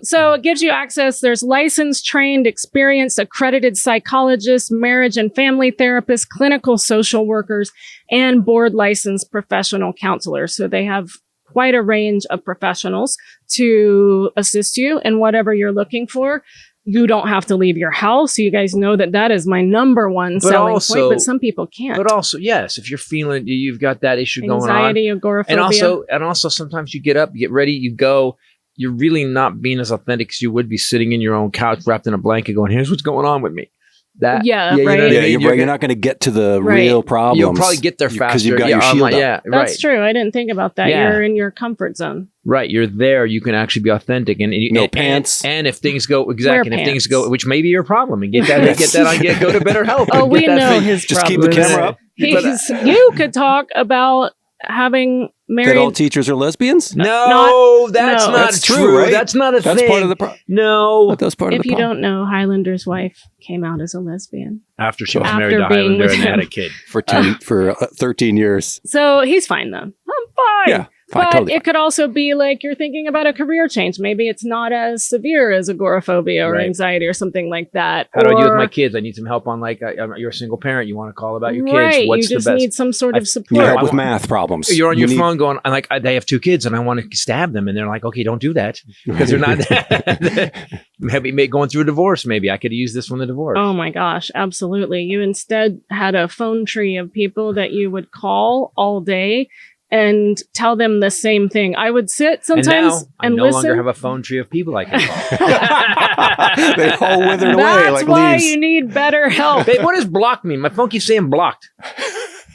B: So it gives you access. There's licensed, trained, experienced, accredited psychologists, marriage and family therapists, clinical social workers, and board licensed professional counselors. So they have quite a range of professionals to assist you in whatever you're looking for. You don't have to leave your house. You guys know that is my number one selling point, but some people can't.
A: But also, yes, if you're feeling you've got that issue going on.
B: Anxiety, agoraphobia.
A: And also sometimes you get up, you get ready, you go, you're really not being as authentic as you would be sitting in your own couch wrapped in a blanket going, here's what's going on with me.
B: Right.
A: You know what I mean?
C: You're not going to get to the real problems.
A: You'll probably get there faster.
C: Because you've got your shield up.
B: That's true. I didn't think about that.
A: Yeah.
B: You're in your comfort zone.
A: Right. You're there. You can actually be authentic. And
C: pants.
A: And if things go, exactly.
B: Wear
A: And if things
B: pants.
A: go, which may be your problem, and go to BetterHelp.
B: Oh, we know his
C: Just
B: problem.
C: keep the camera up.
B: You could talk about having married.
C: That all teachers are lesbians?
A: No, that's not
C: That's
A: true.
C: true, right?
A: That's not a thing.
C: That's part of the problem.
A: No.
C: But that's part of
B: If
C: the
B: you
C: problem.
B: don't know, Highlander's wife came out as a lesbian.
A: After she was
B: After
A: married to
B: being
A: Highlander
B: with
A: and had a
B: him.
A: kid.
C: For 13 years.
B: So he's fine though. I'm fine.
C: Yeah. Fine,
B: But
C: totally
B: it
C: fine.
B: could also be like you're thinking about a career change. Maybe it's not as severe as agoraphobia or
A: Right.
B: anxiety or something like that.
A: How do I do with
B: Or-
A: my kids? I need some help on you're a single parent. You want to call about your kids.
B: Right.
A: What's
B: You just
A: the best?
B: need some sort of
C: You
B: support.
C: help with math problems.
A: You're on your
C: need-
A: phone going, they have two kids and I want to stab them. And they're like, okay, don't do that. Because they're not, maybe going through a divorce. Maybe I could use this from the divorce.
B: Oh my gosh, absolutely. You instead had a phone tree of people that you would call all day and tell them the same thing. I would sit
A: and
B: sometimes
A: now I
B: and
A: no
B: listen.
A: longer have a phone tree of people I can call.
C: They all withered away
B: That's
C: like
B: why
C: leaves.
B: you need better help.
A: Babe, what does blocked mean? My phone keeps saying blocked.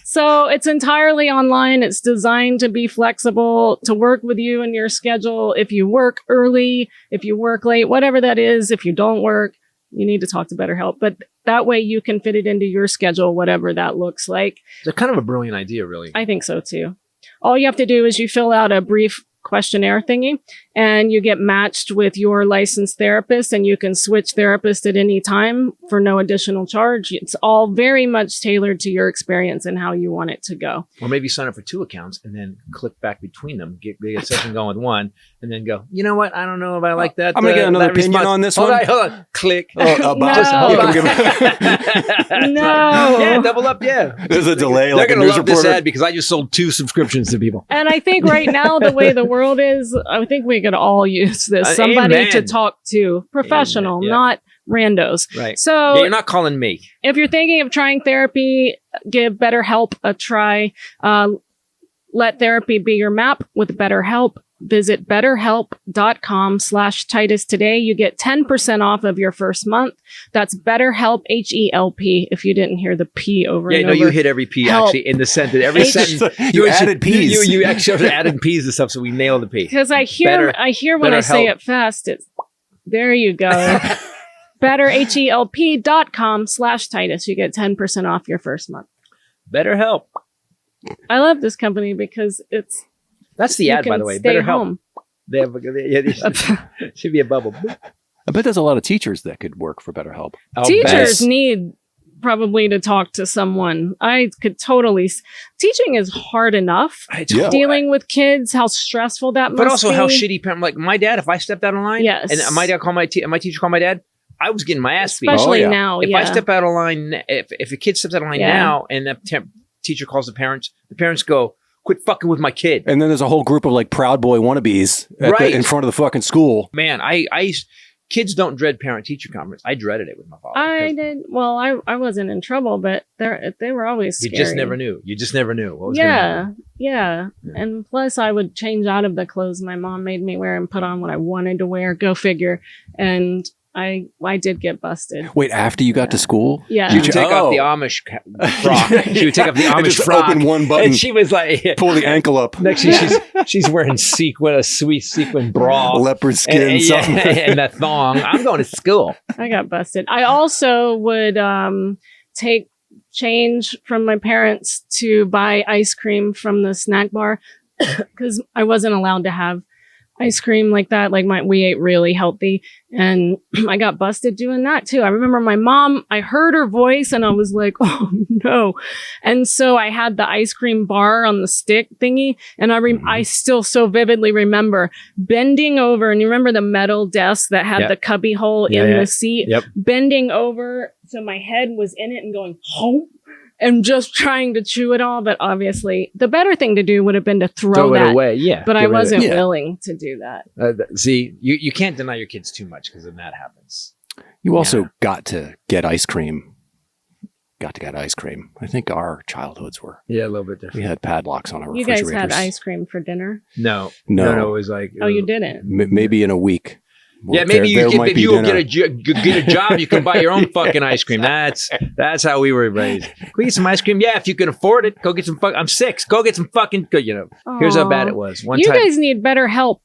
B: So it's entirely online. It's designed to be flexible, to work with you and your schedule. If you work early, if you work late, whatever that is, if you don't work, you need to talk to BetterHelp. But that way you can fit it into your schedule, whatever that looks like.
A: It's kind of a brilliant idea, really.
B: I think so too. All you have to do is you fill out a brief questionnaire thingy and you get matched with your licensed therapist, and you can switch therapist at any time for no additional charge. It's all very much tailored to your experience and how you want it to go.
A: Or maybe sign up for 2 accounts and then click back between them. Get a session going with one and then go, you know what? I don't know if I like that.
C: I'm going to get another
A: that
C: opinion
A: response.
C: on this
A: Hold
C: one.
A: on, hold on. Click.
B: No.
A: Just hold on.
B: No.
A: Yeah, double up. Yeah.
C: There's a delay
A: They're
C: like a
A: going to
C: news
A: love this
C: reporter.
A: ad because I just sold 2 subscriptions to people.
B: And I think right now, the way the world is, I think we could all use this. Somebody
A: Amen.
B: to talk to, professional,
A: Amen, yeah.
B: not randos.
A: Right.
B: So
A: Yeah, you're not calling me.
B: if you're thinking of trying therapy, give BetterHelp a try. Let therapy be your map with BetterHelp. Visit betterhelp.com/Titus today. You get 10% off of your first month. That's BetterHelp, HELP, if you didn't hear the P over
A: Yeah,
B: and
A: no,
B: over.
A: you hit every P
B: Help.
A: actually in the sentence. Every sentence.
C: You added Ps.
A: You actually added P's and stuff, so we nailed the P.
B: Because I hear when I say
A: BetterHelp.
B: it fast, it's there you go. BetterHelp.com/Titus. You get 10% off your first month.
A: BetterHelp.
B: I love this company because it's
A: That's the
B: you
A: ad, by
B: can
A: the way.
B: stay
A: BetterHelp.
B: home.
A: They have should be a bubble.
C: I bet there's a lot of teachers that could work for BetterHelp.
B: Teachers need probably to talk to someone. I could totally. Teaching is hard enough.
C: Yeah.
B: Dealing with kids, how stressful that must be.
A: But also how shitty parent. Like my dad, if I stepped out of line,
B: Yes.
A: and my dad called my teacher called my dad, I was getting my ass beat.
B: Especially now.
A: If I step out of line, if a kid steps out of line now, and the teacher calls the parents go, "Quit fucking with my kid."
C: And then there's a whole group of like Proud Boy wannabes in front of the fucking school.
A: Man, kids don't dread parent-teacher conference. I dreaded it with my father.
B: I did. Well, I wasn't in trouble, but they were always scary.
A: You just never knew. What was
B: going
A: to
B: happen. Yeah. And plus, I would change out of the clothes my mom made me wear and put on what I wanted to wear. Go figure. And I did get busted.
C: Wait, after you got to school?
B: Yeah.
A: She would take off the Amish frock. She would take off the Amish frock.
C: Open one button.
A: And she was like...
C: pull the ankle up.
A: Next she's wearing a sweet sequin bra.
C: Leopard skin. Something.
A: And a thong. I'm going to school.
B: I got busted. I also would take change from my parents to buy ice cream from the snack bar because I wasn't allowed to have ice cream like that. Like we ate really healthy, and I got busted doing that too. I remember my mom, I heard her voice and I was like, oh no. And so I had the ice cream bar on the stick thingy. And I still so vividly remember bending over, and you remember the metal desk that had the cubby hole in the seat, bending over. So my head was in it and going, oh, and just trying to chew it all. But obviously, the better thing to do would have been to throw that
A: away. Yeah.
B: But I wasn't willing to do that.
A: See, you can't deny your kids too much because then that happens.
C: You also got to get ice cream. I think our childhoods were.
A: Yeah, a little bit different.
C: We had padlocks on our
B: You
C: refrigerators.
B: guys had ice cream for dinner?
A: No. It was like...
B: you didn't?
C: Maybe in a week.
A: Well, maybe if you get a job, you can buy your own fucking ice cream. That's how we were raised. Can we get some ice cream? Yeah, if you can afford it, go get some. I'm 6. Go get some fucking. Here's how bad it was. One time,
B: you guys need better help.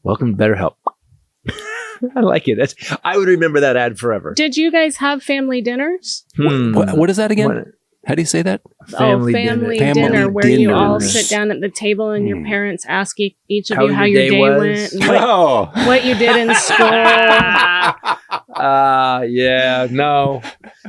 A: Welcome to BetterHelp. I like it. I would remember that ad forever.
B: Did you guys have family dinners?
C: What is that again? How do you say that?
B: Family dinner where you all sit down at the table and your parents ask each of you how your day went and what you did in school.
A: No.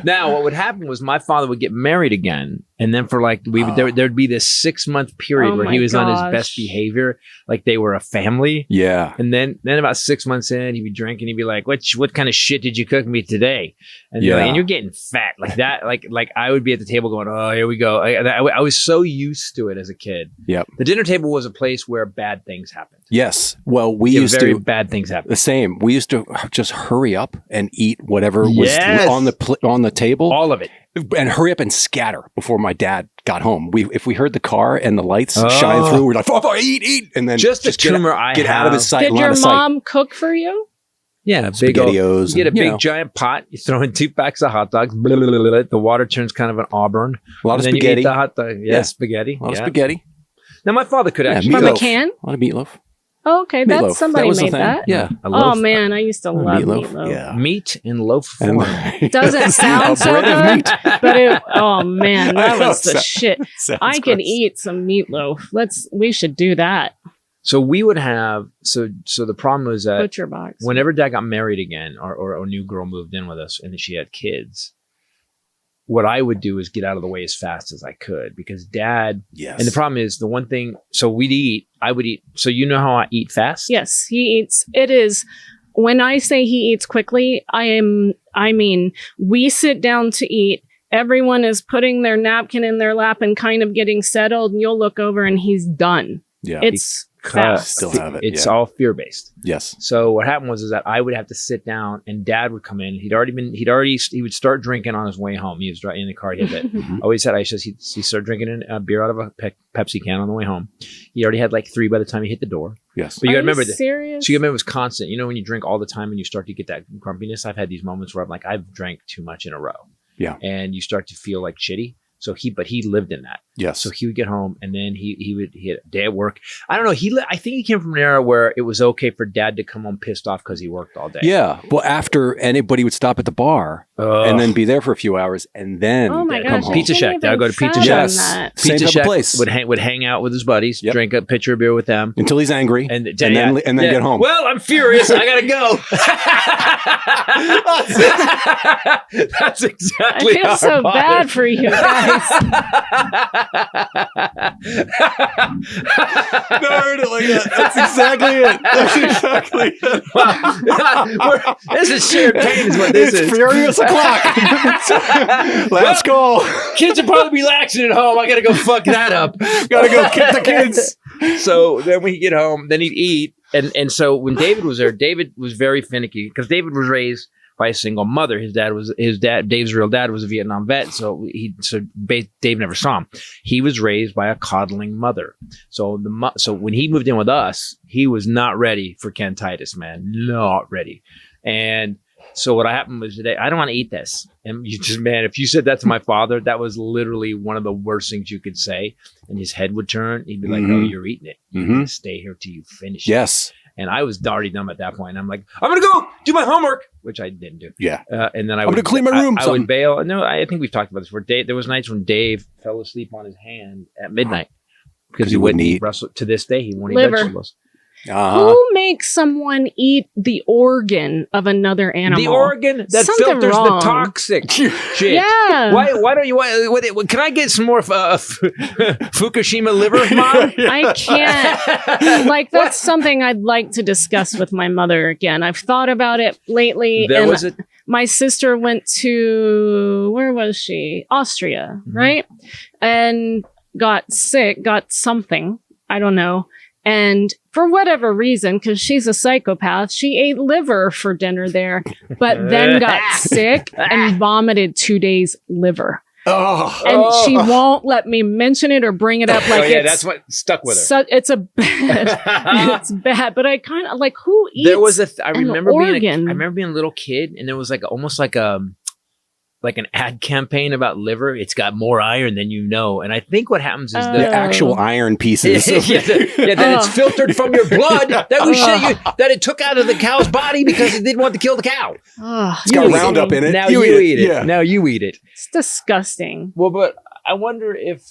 A: Now, what would happen was my father would get married again, and then for like there'd be this 6-month period where he was on his best behavior, like they were a family.
C: Yeah.
A: And then about 6 months in, he'd be drinking. He'd be like, "What kind of shit did you cook me today?" And and you're getting fat like that. Like I would be at the table going, "Oh, here we go." I was so used to it as a kid.
C: Yep.
A: The dinner table was a place where bad things happened.
C: Yes. Well, we used to
A: bad things happen.
C: The same. We used to just hurry up and eat whatever was on the table.
A: All of it.
C: And hurry up and scatter before my dad got home. If we heard the car and the lights shine through, we're like, eat. And then
A: just a tumor
C: get out of his sight.
B: Did your mom cook for you?
A: Yeah,
C: SpaghettiOs.
A: You get a big giant pot. You throw in 2 packs of hot dogs. Blah, blah, blah, blah. The water turns kind of an auburn.
C: A lot of spaghetti.
A: You eat the hot dog. Spaghetti.
C: A lot of spaghetti.
A: Now my father could actually
B: from a can.
C: A lot of meatloaf.
B: Oh, okay,
C: meatloaf.
B: Somebody made that.
C: Yeah.
B: Oh man, I used to love meatloaf.
C: Yeah.
A: Meat in loaf form.
B: Doesn't sound so good, but oh man, that was the shit. I could eat some meatloaf. We should do that.
A: So we would have so the problem was that
B: Butcher box.
A: Whenever Dad got married again, or a new girl moved in with us, and she had kids, what I would do is get out of the way as fast as I could because Dad.
C: Yes.
A: And the problem is the one thing. So I would eat. So you know how I eat fast?
B: Yes, he eats. It is. When I say he eats quickly, I mean, we sit down to eat. Everyone is putting their napkin in their lap and kind of getting settled, and you'll look over and he's done.
C: Yeah.
B: It's fast.
C: Still have it.
A: It's all fear-based.
C: Yes.
A: So what happened was that I would have to sit down, and Dad would come in. He would start drinking on his way home. He was in the car. He had that. Always said he started drinking a beer out of a Pepsi can on the way home. He already had like 3 by the time he hit the door.
C: Yes.
A: But you got to remember that.
B: Serious?
A: So you got to remember it was constant. You know when you drink all the time and you start to get that grumpiness. I've had these moments where I'm like, I've drank too much in a row.
C: Yeah.
A: And you start to feel like shitty. So he lived in that.
C: Yes.
A: So he would get home and then he had a day at work. I don't know. I think he came from an era where it was okay for Dad to come home pissed off because he worked all day.
C: Yeah. Well, after anybody would stop at the bar and then be there for a few hours and then come home.
A: Pizza Shack. Dad would go to Pizza Shack.
C: Same type of place.
A: Would hang out with his buddies, drink a pitcher of beer with them
C: until he's angry, and then get home.
A: Well, I'm furious. I gotta go. That's exactly.
B: I feel so bad for you guys.
C: No, I heard it like that. That's exactly it. That's exactly it.
A: Wow. This is shared pain is what this is.
C: Furious o'clock. Let's go.
A: Kids will probably be laxing at home. I got to go fuck that up.
C: Gotta go kick the kids.
A: So then we get home, then he'd eat. And so when David was there, David was very finicky because David was raised by a single mother. Dave's real dad was a Vietnam vet. So Dave never saw him. He was raised by a coddling mother. So so when he moved in with us, he was not ready for Ken Titus, man. Not ready. And so what happened was today, I don't want to eat this. And you just, man, if you said that to my father, that was literally one of the worst things you could say. And his head would turn. He'd be like, "No, you're eating it. You're going to stay here till you finish it."
C: Yes.
A: And I was already dumb at that point. I'm like, "I'm going to go do my homework," which I didn't do.
C: Yeah.
A: And then
C: I'm going to clean my room.
A: I would bail. No, I think we've talked about this before. There was nights when Dave fell asleep on his hand at midnight because he wouldn't eat. To this day, he won't eat vegetables.
B: Who makes someone eat the organ of another animal?
A: The organ that filters the toxic shit.
B: Yeah.
A: Why don't you? Can I get some more Fukushima liver, Mom?
B: I can't. Like, that's something I'd like to discuss with my mother again. I've thought about it lately. My sister went to, where was she? Austria, right? And got sick, got something. I don't know. And for whatever reason, because she's a psychopath, she ate liver for dinner there, but then got sick and vomited 2 days liver. And she won't let me mention it or bring it up. Like,
A: that's what stuck with her.
B: It's it's bad. But I kind of like, who eats?
A: There was I remember
B: organ?
A: being a little kid, and there was almost like an ad campaign about liver. It's got more iron than you know. And I think what happens is the
C: actual iron pieces.
A: Then it's filtered from your blood that it took out of the cow's body because it didn't want to kill the cow.
C: It's got Roundup in it.
A: Now you eat it. Yeah. Now you eat it.
B: It's disgusting.
A: Well, but I wonder if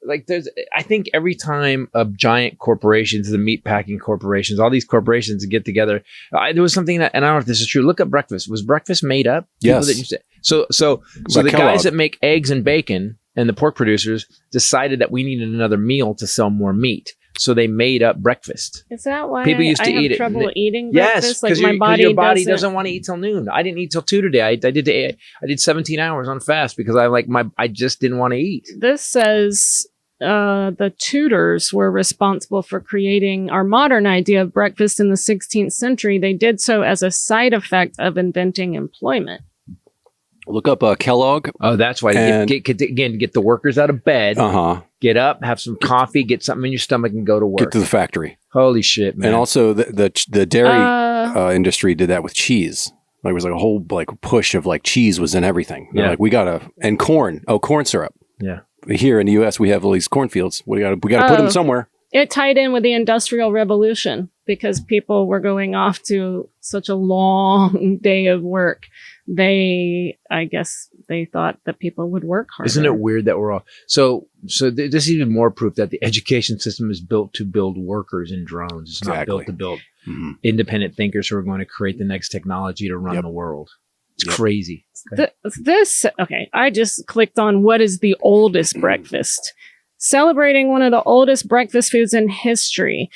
A: I think every time giant corporations, the meat packing corporations, all these corporations get together, there was something that, and I don't know if this is true. Look up breakfast. Was breakfast made up?
C: Yes.
A: So the guys that make eggs and bacon and the pork producers decided that we needed another meal to sell more meat. So they made up breakfast.
B: Is that why
A: people used to
B: I
A: eat
B: have
A: it?
B: trouble eating
A: yes,
B: breakfast? Like
A: your body doesn't want to eat till noon. I didn't eat till 2 today. I did 17 hours on fast because I just didn't want to eat.
B: This says the Tudors were responsible for creating our modern idea of breakfast in the 16th century. They did so as a side effect of inventing employment.
C: Look up Kellogg.
A: Oh, that's why. Get the workers out of bed. Get up, have some coffee, get something in your stomach, and go to work.
C: Get to the factory.
A: Holy shit, man!
C: And also, the dairy industry did that with cheese. There was a whole push of cheese was in everything. They're we gotta, and corn. Oh, corn syrup.
A: Yeah.
C: Here in the U.S., we have all these cornfields. We gotta put them somewhere.
B: It tied in with the Industrial Revolution because people were going off to such a long day of work. I guess they thought that people would work harder.
A: Isn't it weird that we're all so this is even more proof that the education system is built to build workers in drones. It's not built to build independent thinkers who are going to create the next technology to run the world. It's crazy.
B: Okay. I just clicked on what is the oldest breakfast. Celebrating one of the oldest breakfast foods in history.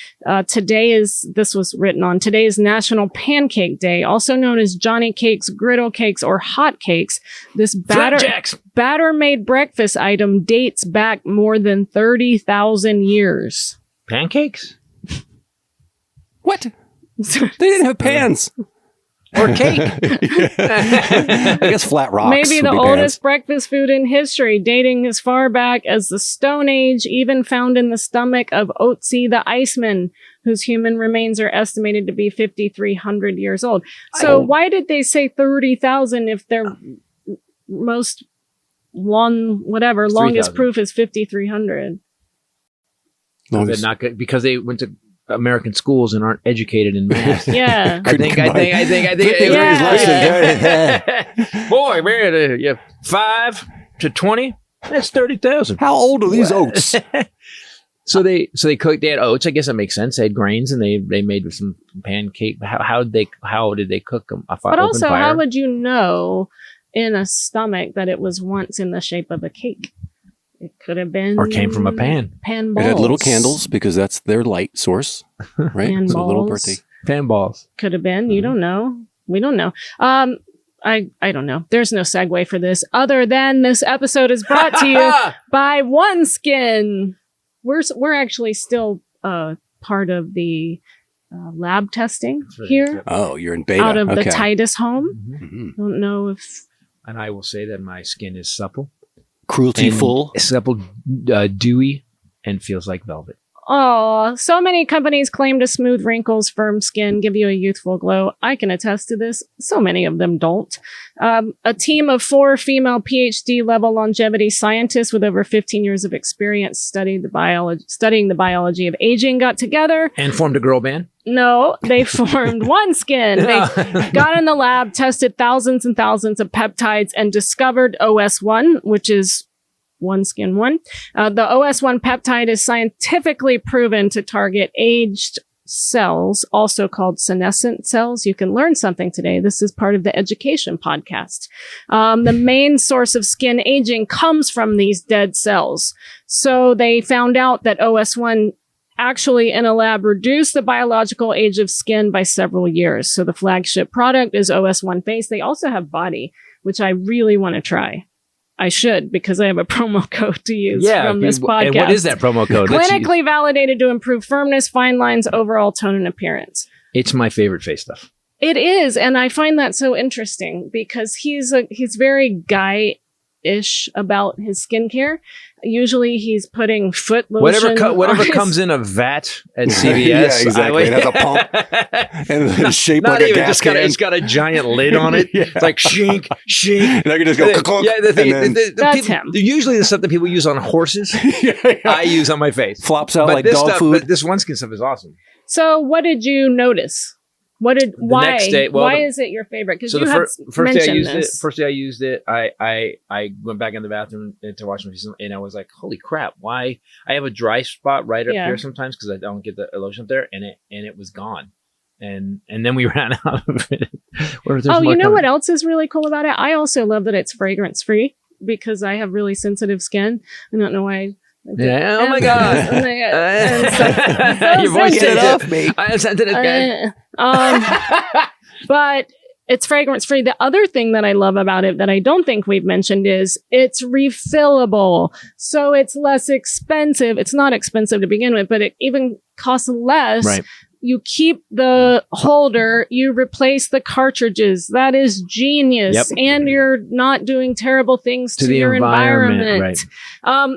B: Today is National Pancake Day, also known as Johnny Cakes, Griddle Cakes, or Hot Cakes. This batter-made breakfast item dates back more than 30,000 years.
A: Pancakes?
C: What? They didn't have pans.
A: Or cake.
C: I guess flat rocks.
B: Maybe the oldest breakfast food in history, dating as far back as the Stone Age, even found in the stomach of Otzi the Iceman, whose human remains are estimated to be 5,300 years old. So why did they say 30,000 if their longest proof is 5,300?
A: Because they went to American schools and aren't educated in math.
B: Yeah.
A: I think. Boy, man, 5 to 20, that's 30,000.
C: How old are these oats?
A: So they cooked. They had oats. I guess that makes sense. They had grains, and they made some pancake. How did they cook them?
B: But also, how would you know in a stomach that it was once in the shape of a cake? It could have been,
A: or came from a pan.
B: Pan balls.
C: It had little candles because that's their light source, right?
B: Pan
C: so
B: balls.
C: a little birthday.
A: Pan balls.
B: Could have been. You don't know. We don't know. I don't know. There's no segue for this other than this episode is brought to you by OneSkin. We're actually still part of the lab testing here.
C: Oh, you're in beta.
B: Out of the Titus home.
C: Mm-hmm.
B: Don't know if.
A: And I will say that my skin is supple.
C: Cruelty-full.
A: Supple, dewy, and feels like velvet.
B: Oh, so many companies claim to smooth wrinkles, firm skin, give you a youthful glow. I can attest to this. So many of them don't. A team of 4 female PhD-level longevity scientists with over 15 years of experience studying the biology of aging got together.
A: And formed a girl band?
B: No, they formed OneSkin. They got in the lab, tested thousands and thousands of peptides, and discovered OS1, which is OneSkin 1. The OS1 peptide is scientifically proven to target aged cells, also called senescent cells. You can learn something today. This is part of the education podcast. The main source of skin aging comes from these dead cells. So they found out that OS1 actually in a lab reduced the biological age of skin by several years. So the flagship product is OS1 Face. They also have Body, which I really want to try. I should, because I have a promo code to use from this podcast.
A: And what is that promo code?
B: Clinically validated to improve firmness, fine lines, overall tone, and appearance.
A: It's my favorite face stuff.
B: It is, and I find that so interesting because he's very guy-ish about his skincare. Usually he's putting foot lotion.
A: Whatever comes in a vat at CVS.
C: Yeah, exactly. It has a pump and it's shaped like a gas can.
A: It's got a giant lid on it.
C: Yeah.
A: It's like shink.
C: And I can just go clunk.
A: Yeah,
B: that's him.
A: Usually the stuff that people use on horses, I use on my face.
C: Flops out like dog food.
A: But this OneSkin stuff is awesome.
B: So what did you notice? Why
A: next day,
B: why is it your favorite? Because
A: so
B: you
A: the first day I used it, I went back in the bathroom to wash my face, and I was like, "Holy crap! Why?" I have a dry spot right up here sometimes because I don't get the lotion up there, and it was gone, and then we ran out of it. What
B: else is really cool about it? I also love that it's fragrance free because I have really sensitive skin. I don't know why.
A: Yeah. Oh my god!
B: Your voice
A: get it off me. I have sensitive skin.
B: But it's fragrance free. The other thing that I love about it that I don't think we've mentioned is it's refillable. So it's less expensive. It's not expensive to begin with, but it even costs less.
A: Right.
B: You keep the holder, you replace the cartridges. That is genius.
A: Yep.
B: And you're not doing terrible things to your environment.
A: Right.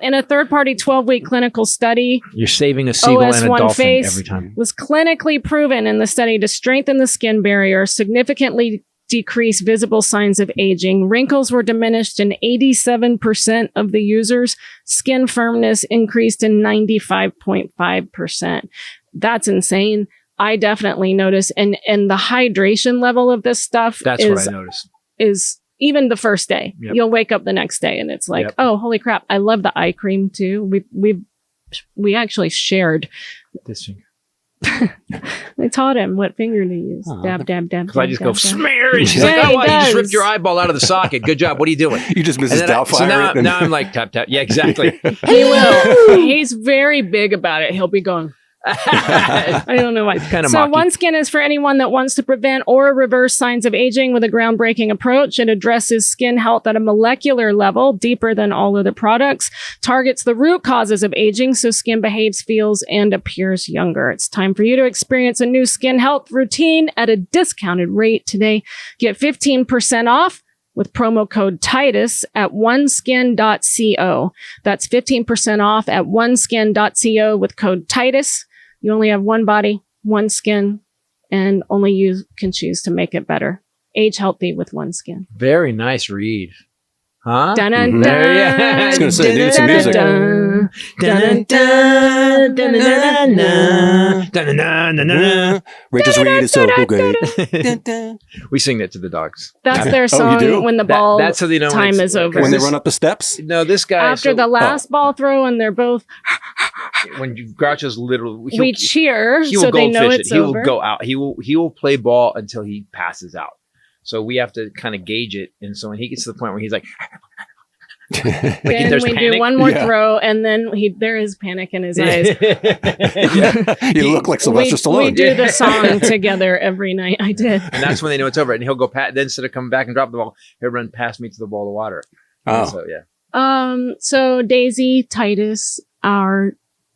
B: In a third-party 12-week clinical study,
A: you're saving a seagull and a dolphin
B: Face
A: every time.
B: Was clinically proven in the study to strengthen the skin barrier, significantly decrease visible signs of aging. Wrinkles were diminished in 87% of the users. Skin firmness increased in 95.5%. That's insane. I definitely notice. And the hydration level of this stuff
A: what I noticed.
B: Is even the first day. Yep. You'll wake up the next day and it's like, oh, holy crap. I love the eye cream too. We actually shared
A: this finger.
B: I taught him what finger to use. Dab.
A: Because I just go smear, and she's like, "Oh, wow, you just ripped your eyeball out of the socket. Good job. What are you doing?"
C: You just Mrs. Doubtfire.
A: So now I'm like tap tap. Yeah, exactly.
B: He will. He's very big about it. He'll be going. I don't know why.
A: Kind of
B: so
A: mocky.
B: OneSkin is for anyone that wants to prevent or reverse signs of aging with a groundbreaking approach. It addresses skin health at a molecular level, deeper than all other products, targets the root causes of aging so skin behaves, feels, and appears younger. It's time for you to experience a new skin health routine at a discounted rate today. Get 15% off with promo code Titus at oneskin.co. That's 15% off at oneskin.co with code Titus. You only have one body, one skin, and only you can choose to make it better. Age healthy with OneSkin.
A: Very nice read. Huh?
B: Dun-dun-dun.
C: I was going to say, need some music. Rachel's read is so good.
A: We sing that to the dogs.
B: That's their song when the ball
A: that's how they know
B: time is over.
C: When they run up the steps?
A: No, this guy.
B: After the last ball throw and they're both...
A: when Groucho's literally,
B: we cheer so they know it's over.
A: He will go out. He will play ball until he passes out. So we have to kind of gauge it. And so when he gets to the point where he's like,
B: then we do one more throw, and then there is panic in his eyes.
C: You look like Sylvester Stallone.
B: We do the song together every night. I did.
A: And that's when they know it's over. And he'll go then instead of coming back and drop the ball, he'll run past me to the bowl of water.
C: Oh.
A: So, yeah.
B: So Daisy Titus, our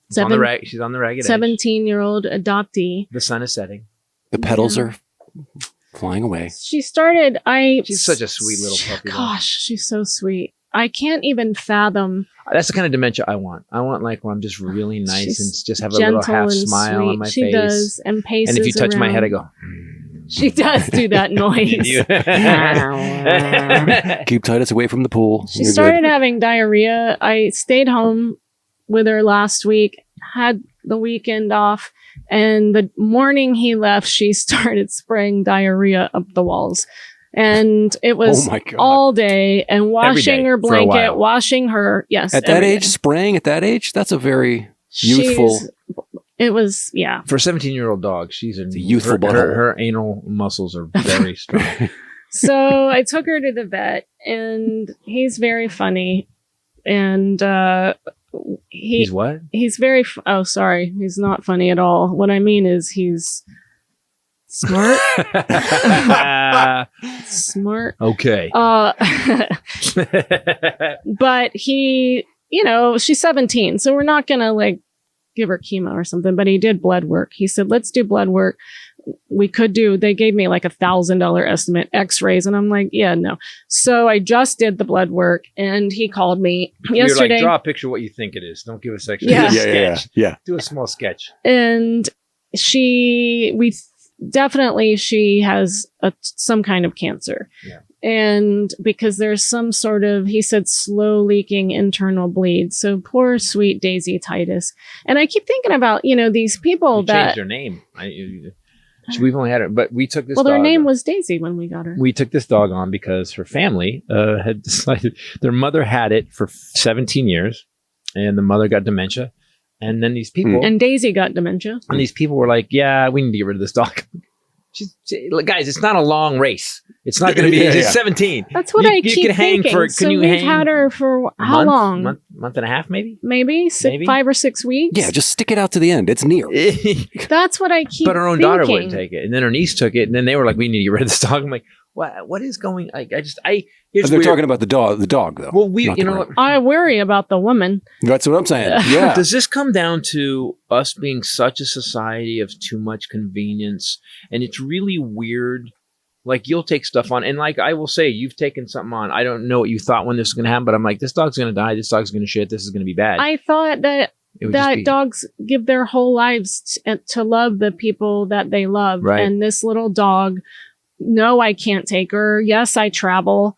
A: she's on the ragged
B: 17-year-old adoptee.
A: The sun is setting.
C: The petals are flying away.
B: She's such a sweet little puppy. Gosh, she's so sweet. I can't even fathom.
A: That's the kind of dementia I want. I want like when I'm just really nice and just have a little half smile
B: sweet.
A: on my face.
B: She does, and paces
A: and if you touch my
B: around.
A: head, I go.
B: She does do that noise.
C: Keep Titus away from the pool.
B: She started having diarrhea. I stayed home with her last week, had the weekend off, and the morning he left, she started spraying diarrhea up the walls. And it was all day, and washing her blanket, washing her. Yes.
C: At that age, spraying at that age, that's a very youthful.
B: It was,
A: For a 17-year-old dog, she's a
C: youthful butthole.
A: Her anal muscles are very strong.
B: So I took her to the vet, and he's very funny. And
A: he's what?
B: He's very. Oh, sorry, he's not funny at all. What I mean is he's smart. Smart.
A: Okay.
B: But he, she's 17, so we're not gonna like give her chemo or something. But he did blood work. He said, "Let's do blood work." They gave me like $1,000 estimate, X-rays, and I'm like, yeah, no. So I just did the blood work, and he called me yesterday.
A: You're like, draw a picture of what you think it is. Don't give us extra.
C: Yeah.
A: Do a small sketch.
B: And she has some kind of cancer.
A: Yeah.
B: And because there's some sort of, he said, slow leaking internal bleed. So poor sweet Daisy Titus. And I keep thinking about, these people that
A: changed their name. We've only had her, but we took this dog.
B: Well, their name was Daisy when we got her.
A: We took this dog on because her family had decided their mother had it for 17 years and the mother got dementia. And then these people.
B: And Daisy got dementia.
A: And these people were like, yeah, we need to get rid of this dog. Guys, it's not a long race. It's not going to be. It's 17.
B: That's what I keep thinking. We've had her for how long?
A: Month and a half, maybe.
B: Maybe 5 or 6 weeks.
C: Yeah, just stick it out to the end. It's near.
B: That's what I keep.
A: But her own daughter wouldn't take it, and then her niece took it, and then they were like, "We need to get rid of this dog." I'm like, "What is going?"
C: They're talking about the dog, though.
A: Well,
B: I worry about the woman.
C: That's what I'm saying. Yeah.
A: Does this come down to us being such a society of too much convenience? And it's really weird. Like, you'll take stuff on, and like I will say, you've taken something on. I don't know what you thought when this was going to happen, but I'm like, this dog's going to die. This dog's going to shit. This is going to be bad.
B: I thought that dogs give their whole lives to love the people that they love.
A: Right.
B: And this little dog, no, I can't take her. Yes, I travel.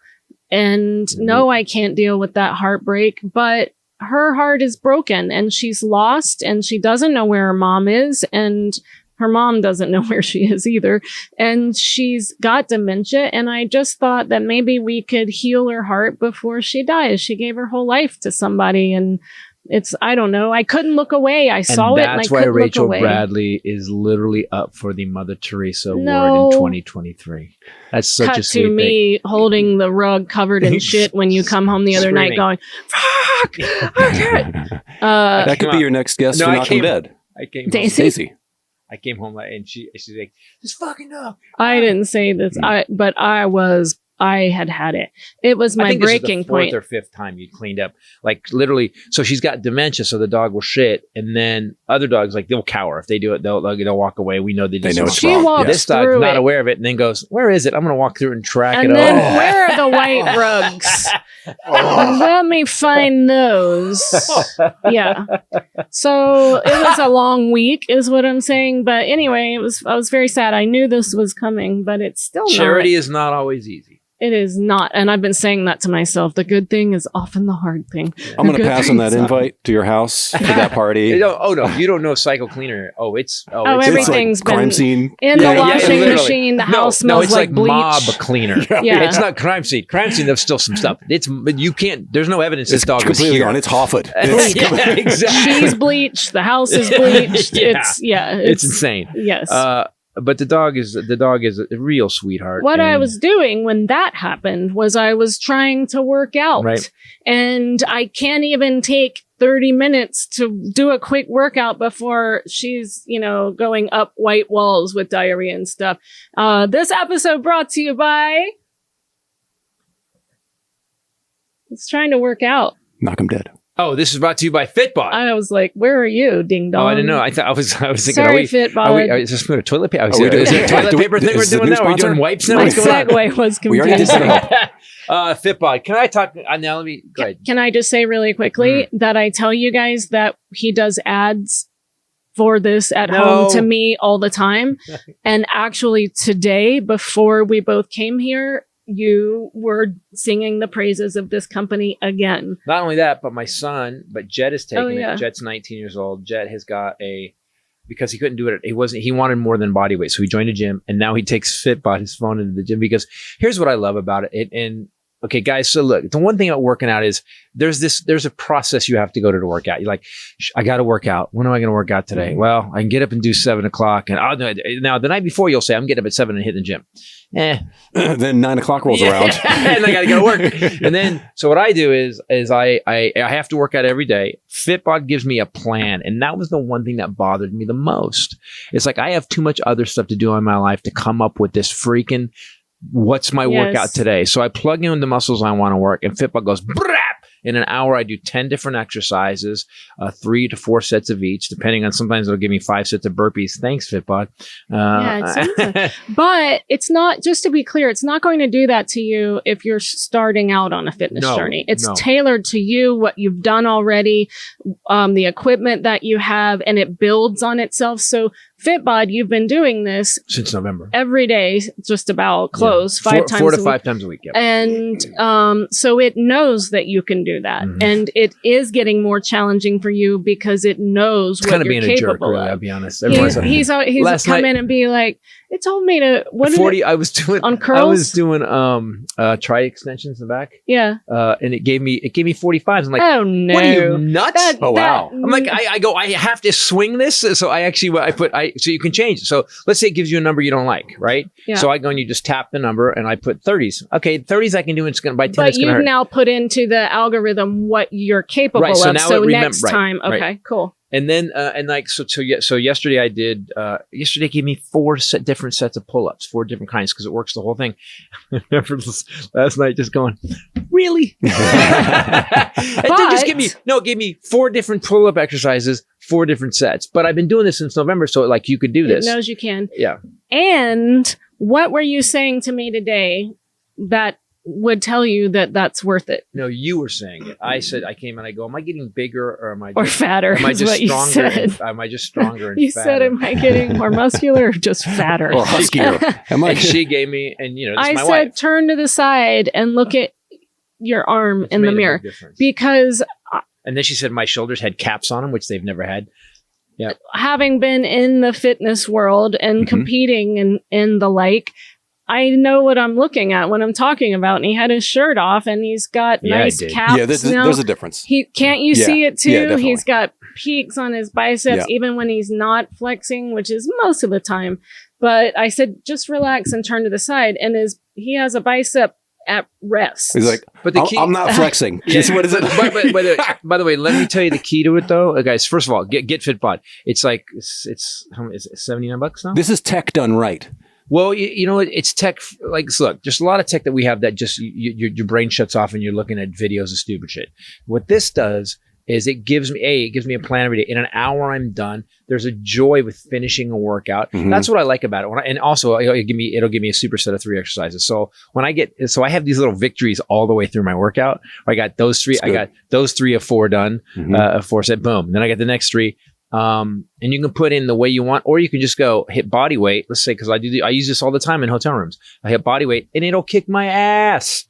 B: And no, I can't deal with that heartbreak, but her heart is broken and she's lost and she doesn't know where her mom is and her mom doesn't know where she is either. And she's got dementia. And I just thought that maybe we could heal her heart before she dies. She gave her whole life to somebody and I don't know. I couldn't look away. I saw it and I couldn't look away. That's why
A: Rachel Bradley is literally up for the Mother Teresa Award in 2023. That's such a sweet thing. Cut to me
B: holding the rug covered in shit when you come home the other night going, fuck!
C: That could be your next guest for Knocking Dead.
A: I came
C: Daisy.
A: I came home and she's like, this fucking dog.
B: I didn't say this, but I had it. It was my breaking point.
A: Fourth or fifth time you cleaned up, like literally. So she's got dementia, so the dog will shit, and then other dogs like they'll cower if they do it. They'll walk away. We know they know
C: it's wrong.
A: This dog's not aware of it, and then goes, "Where is it? I'm going to walk through and track it."
B: And then where are the white rugs? Let me find those. Yeah. So it was a long week, is what I'm saying. But anyway, I was very sad. I knew this was coming, but it's still
A: charity is not always easy.
B: It is not. And I've been saying that to myself. The good thing is often the hard thing.
C: I'm going to pass on that invite to your house for that party.
A: Oh, no. You don't know Cycle Cleaner.
B: Everything's
C: like crime scene.
B: In the washing machine. The house smells like bleach.
A: Mob cleaner.
B: Yeah.
A: It's not crime scene. Crime scene, there's still some stuff. You can't, there's no evidence this dog was
C: completely
A: here.
C: gone. It's Hofford.
B: Exactly. She's bleached. The house is bleached. It's
A: insane.
B: Yes.
A: But the dog is a real sweetheart.
B: What I was doing when that happened was I was trying to work out.
A: Right. And
B: I can't even take 30 minutes to do a quick workout before she's, going up white walls with diarrhea and stuff. This episode brought to you by... It's trying to work out.
C: Knock him dead.
A: Oh, this is brought to you by Fitbod.
B: I was like, "Where are you, ding dong?"
A: Oh, I didn't know. I was thinking,
B: sorry, Fitbod.
A: Is this a toilet paper? Is it a toilet paper thing we're doing now? Are we doing wipes now?
B: My segue was confusing.
C: We already did that.
A: Fitbod. Can I talk now? Let me go ahead.
B: Can I just say really quickly that I tell you guys that he does ads for this at home to me all the time, and actually today, before we both came here, you were singing the praises of this company again.
A: Not only that, but my son, Jet is taking
B: it.
A: Jet's 19 years old. Jet has got because he couldn't do it. He wanted more than body weight. So he joined a gym, and now he takes Fitbod, his phone, into the gym, because here's what I love about it. Okay, guys. So look, the one thing about working out is there's a process you have to go to work out. You're like, I got to work out. When am I going to work out today? Mm-hmm. Well, I can get up and do 7:00, and I'll do it. Now the night before you'll say I'm getting up at 7 and hitting the gym.
C: Then 9:00 rolls around,
A: and I got to go to work. And then so what I do is I have to work out every day. Fitbod gives me a plan, and that was the one thing that bothered me the most. It's like I have too much other stuff to do in my life to come up with this freaking. What's my workout today? So I plug in the muscles I want to work, and Fitbod goes, brap! In an hour, I do 10 different exercises, 3 to 4 sets of each, depending on, sometimes it'll give me 5 sets of burpees. Thanks, Fitbod.
B: But it's not, just to be clear, it's not going to do that to you if you're starting out on a fitness journey. It's tailored to you, what you've done already, the equipment that you have, and it builds on itself. So Fitbod, you've been doing this
A: since November,
B: every day, just about close, 4 to 5 times a week.
A: Yep.
B: And so it knows that you can do that, and it is getting more challenging for you because it knows what you're capable
A: a jerk, really,
B: of.
A: I'll be honest.
B: He's come in and be like, it told me to 40.
A: I was doing
B: on curls.
A: I was doing tri extensions in the back.
B: Yeah,
A: and it gave me 45s. I'm like,
B: oh no,
A: what are you, nuts?
C: Wow.
A: I'm like, I have to swing this. So so you can change it. So let's say it gives you a number you don't like, right?
B: Yeah.
A: So I go and you just tap the number and I put 30s. Okay, 30s I can do. It's going to by 10.
B: But you've now put into the algorithm what you're capable of. So next time, okay, cool.
A: And then, so yesterday I did, yesterday gave me 4 different sets of pull-ups, 4 different kinds, because it works the whole thing. I remember last night just going, really? It gave me 4 different pull-up exercises, 4 different sets. But I've been doing this since November, so like you could do this.
B: It knows you can.
A: Yeah.
B: And what were you saying to me today that would tell you that that's worth it?
A: No, you were saying it. I said, I came and I go, am I getting bigger or am I
B: fatter?
A: Am I just stronger? Am I just stronger and
B: you
A: fatter?
B: said, am I getting more muscular or just fatter?
C: Or huskier?
A: And she gave me, and
B: I
A: my
B: said,
A: wife.
B: Turn to the side and look at your arm in the mirror, because.
A: And then she said my shoulders had caps on them, which they've never had. Yeah.
B: Having been in the fitness world and competing and the like, I know what I'm looking at when I'm talking about. And he had his shirt off and he's got nice caps.
C: Yeah, there's a difference.
B: Can't you see it too?
C: Yeah,
B: he's got peaks on his biceps, even when he's not flexing, which is most of the time. But I said, just relax and turn to the side. And he has a bicep at rest.
C: He's like, but I'm not flexing. What is it?
A: By the way, let me tell you the key to it though, guys. First of all, get Fitbod. It's like it's how much is it, $79 now?
C: This is tech done right.
A: Well, you know, it's tech. Like, look, there's a lot of tech that we have that just your brain shuts off and you're looking at videos of stupid shit. What this does is it gives me a plan every day. In an hour, I'm done. There's a joy with finishing a workout. That's what I like about it. And also, it'll give me a super set of 3 exercises. So I have these little victories all the way through my workout. I got those 3. I got those 3 of 4 done. 4 set, boom. Then I got the next 3. And you can put in the way you want, or you can just go hit body weight. Let's say, because I use this all the time in hotel rooms. I hit body weight and it'll kick my ass.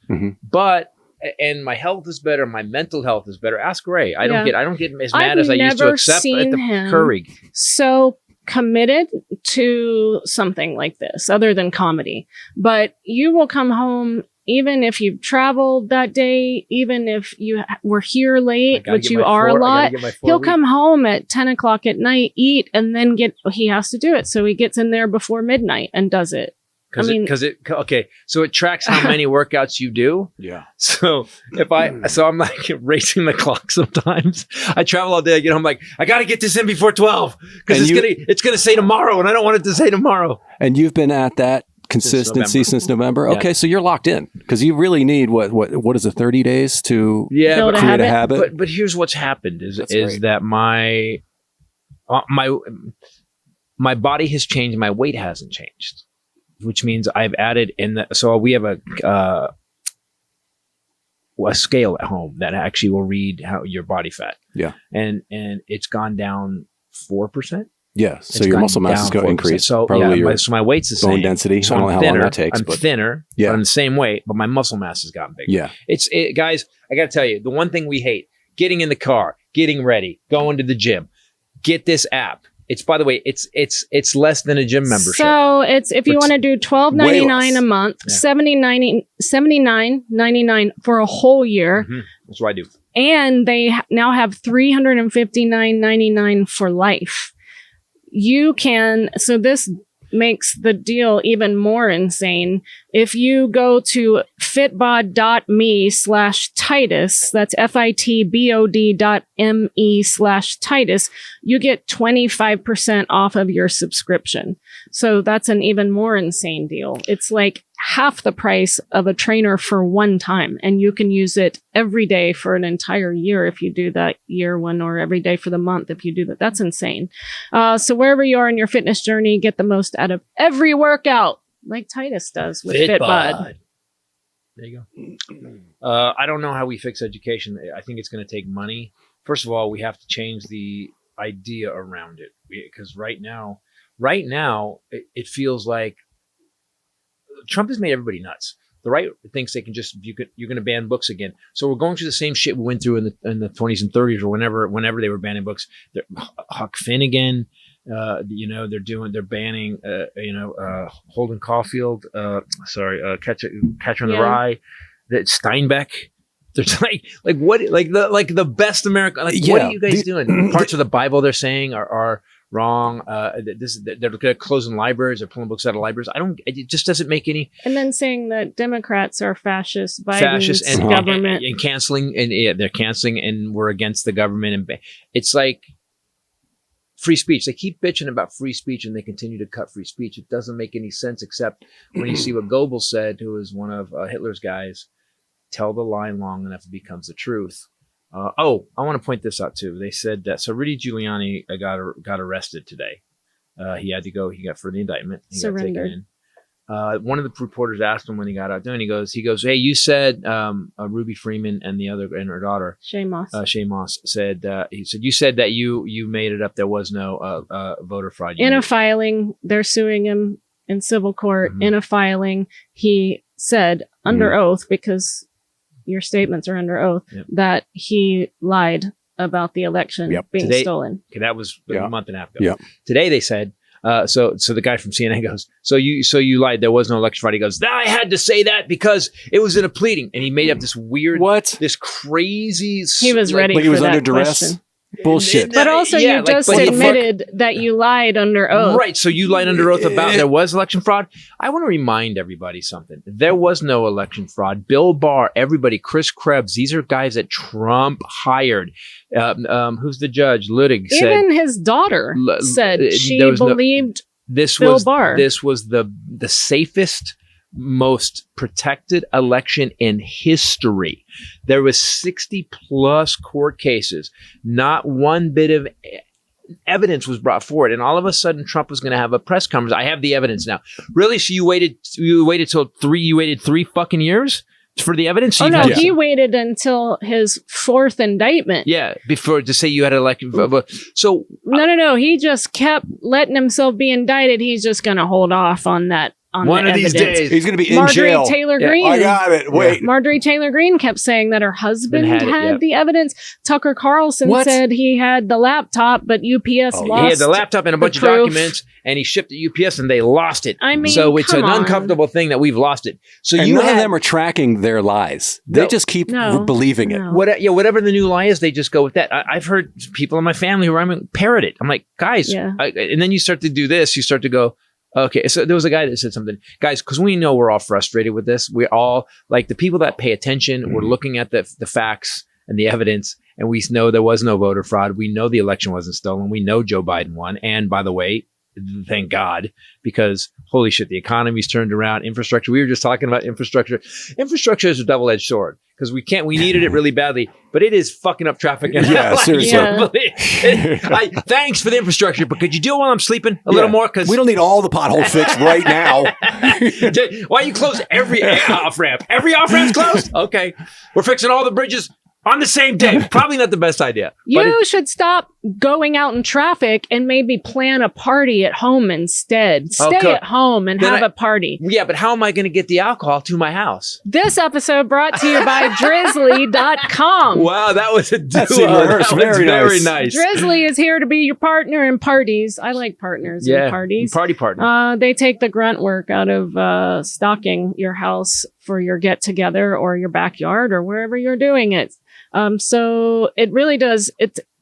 A: And my health is better. My mental health is better. Ask Ray. I don't get as mad as I used to accept at the Keurig.
B: So committed to something like this other than comedy, but you will come home even if you've traveled that day, even if you were here late, which you are a lot. He'll come home at 10 o'clock at night, eat, and then he has to do it. So he gets in there before midnight and does it.
A: So it tracks how many workouts you do.
C: Yeah.
A: So I'm like racing the clock sometimes. I travel all day. I get home like, I got to get this in before 12 because it's going to say tomorrow and I don't want it to say tomorrow.
C: And you've been at that consistency since November. Okay. So you're locked in because you really need what is it? 30 days to create a habit.
A: But here's what's happened is that my body has changed. My weight hasn't changed. Which means I've added so we have a scale at home that actually will read how your body fat.
C: Yeah.
A: And it's gone down 4%.
C: Yeah. So your muscle mass is going to increase.
A: So probably my weight's the same.
C: Bone density.
A: So
C: I don't know how long that takes.
A: I'm thinner, but I'm the same weight, but my muscle mass has gotten bigger.
C: Yeah.
A: Guys, I got to tell you, the one thing we hate, getting in the car, getting ready, going to the gym, get this app. It's, by the way, it's less than a gym membership.
B: So it's if you want to do $12.99 a month, $79.99 for a whole year.
A: Mm-hmm. That's what I do.
B: And they now have $359.99 for life. You can. So this makes the deal even more insane. If you go to fitbod.me/Titus, that's fitbod.me/Titus, you get 25% off of your subscription. So that's an even more insane deal. It's like half the price of a trainer for one time, and you can use it every day for an entire year if you do that year one, or every day for the month if you do that. That's insane. So wherever you are in your fitness journey, get the most out of every workout, like Titus does with Fitbod.
A: There you go. I don't know how we fix education. I think it's going to take money. First of all, we have to change the idea around it, because right now, it feels like Trump has made everybody nuts. The right thinks they can you're going to ban books again. So we're going through the same shit we went through in the 20s and 30s, or whenever they were banning books. Huck Finn again. They're banning, Holden Caulfield, Catcher in the Rye, that Steinbeck. There's the best American. What are you guys doing? Parts of the Bible they're saying are wrong. They're closing libraries. They're pulling books out of libraries. It just doesn't make any.
B: And then saying that Democrats are fascist, Biden's government
A: and canceling, and they're canceling, and we're against the government. And it's like free speech. They keep bitching about free speech, and they continue to cut free speech. It doesn't make any sense, except when you see what Goebbels said, who was one of Hitler's guys. Tell the lie long enough, it becomes the truth. I want to point this out too. They said that Rudy Giuliani got arrested today. He had to go. He got for the indictment. He got taken in. One of the reporters asked him when he got out there, and he goes, "Hey, you said Ruby Freeman and her daughter, Shay Moss said you said that you made it up. There was no voter fraud." In a filing, they're suing him in civil court. Mm-hmm. In a filing, he said under oath, because your statements are under oath, that he lied about the election being stolen. Okay, that was a month and a half ago. Yep. Today they said, so the guy from CNN goes, so you lied, there was no election fraud. He goes, I had to say that because it was in a pleading. And he made up this weird, this crazy. He was ready for that. He was under duress. Question. Bullshit. But also you just admitted that you lied under oath. Right. So you lied under oath about there was election fraud. I want to remind everybody something. There was no election fraud. Bill Barr, everybody, Chris Krebs, these are guys that Trump hired. Who's the judge? Luttig said. Even his daughter said she believed Bill Barr. This was the safest, most protected election in history. There was 60 plus court cases. Not one bit of evidence was brought forward. And all of a sudden Trump was going to have a press conference. I have the evidence now. Really? So you waited 3 fucking years for the evidence?
B: Oh, no, he waited until his fourth indictment.
A: Yeah, before to say you had elected. So
B: no. He just kept letting himself be indicted. He's just going to hold off on that.
A: One of these days,
C: he's going to be in jail.
B: Marjorie Taylor Greene.
C: I got it. Wait.
B: Marjorie Taylor Greene kept saying that her husband had the evidence. Tucker Carlson said he had the laptop, but UPS lost.
A: He had the laptop and a bunch of documents, and he shipped it to UPS, and they lost it.
B: I mean,
A: so it's an uncomfortable thing that we've lost it. So
C: and none of them are tracking their lies. They just keep believing it.
A: Whatever the new lie is, they just go with that. I've heard people in my family who parrot it. I'm like, guys, and then you start to do this. You start to go, okay, so there was a guy that said something. Guys, because we know we're all frustrated with this. We're all, like, the people that pay attention, we're looking at the facts and the evidence, and we know there was no voter fraud. We know the election wasn't stolen. We know Joe Biden won. And by the way, thank God, because holy shit, the economy's turned around. Infrastructure, we were just talking about infrastructure. Infrastructure is a double-edged sword because we needed it really badly, but it is fucking up traffic.
C: Seriously.
A: Thanks for the infrastructure, but could you do it while I'm sleeping a little more? Because
C: we don't need all the pothole fixed right now.
A: Why you close every off-ramp? Every off-ramp's closed? Okay. We're fixing all the bridges on the same day. Probably not the best idea.
B: You should stop going out in traffic and maybe plan a party at home instead. Stay at home and have a party.
A: Yeah, but how am I going to get the alcohol to my house?
B: This episode brought to you by Drizzly.com.
A: Wow, that was a duo.
C: That's very
A: nice.
B: Drizzly is here to be your partner in parties. I like partners in parties.
A: Party partner.
B: They take the grunt work out of stocking your house for your get-together or your backyard or wherever you're doing it. So it really does.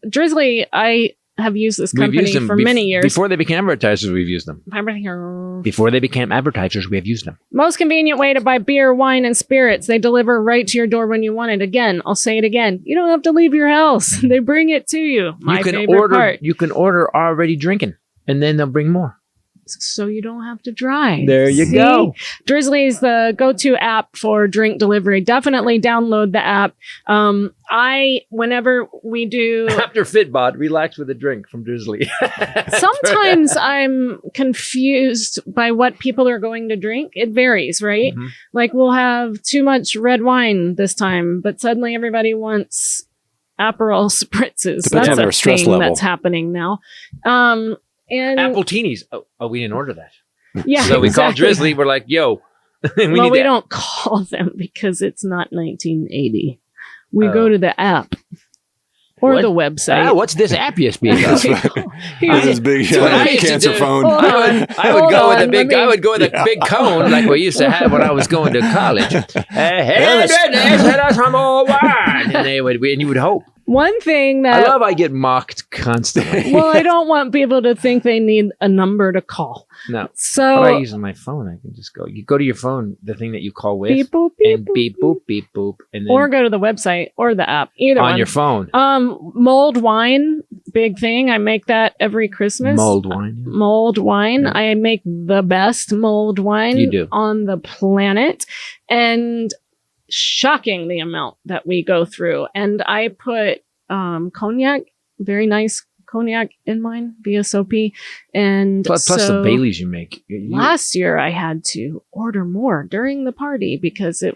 B: Drizzly, I have used this company for many years.
A: Before they became advertisers, we've used them. Before they became advertisers, we have used them.
B: Most convenient way to buy beer, wine, and spirits. They deliver right to your door when you want it. Again, I'll say it again. You don't have to leave your house. They bring it to you. You
A: can order already drinking, and then they'll bring more.
B: So you don't have to drive.
A: There you go.
B: Drizzly is the go-to app for drink delivery. Definitely download the app. Whenever we do...
A: After Fitbod, relax with a drink from Drizzly.
B: Sometimes I'm confused by what people are going to drink. It varies, right? Mm-hmm. Like we'll have too much red wine this time, but suddenly everybody wants Aperol spritzes.
C: Depends on their stress level.
B: That's happening now. And
A: Appletini. Oh, we didn't order that.
B: Yeah.
A: So we called Drizzly. We're like, yo, we
B: don't call them because it's not 1980. We go to the app or the website.
A: What's this app you speak of?
C: This is big cancer phone.
A: I would go with a big cone like we used to have when I was going to college. Hey, let us have more wine. And you would hope.
B: One thing that
A: I get mocked constantly.
B: Well, I don't want people to think they need a number to call.
A: No.
B: So
A: by using my phone, I can just go. You go to your phone, the thing that you call with,
B: beep boop, beep,
A: and beep boop, beep boop, and then
B: or go to the website or the app, either
A: on
B: one.
A: Your phone.
B: Mulled wine, big thing. I make that every Christmas.
A: Mulled wine.
B: Mulled wine. Yeah. I make the best mulled wine on the planet, and shocking the amount that we go through. And I put cognac, very nice cognac in mine, VSOP. And
A: plus the Baileys you make.
B: Last year I had to order more during the party because I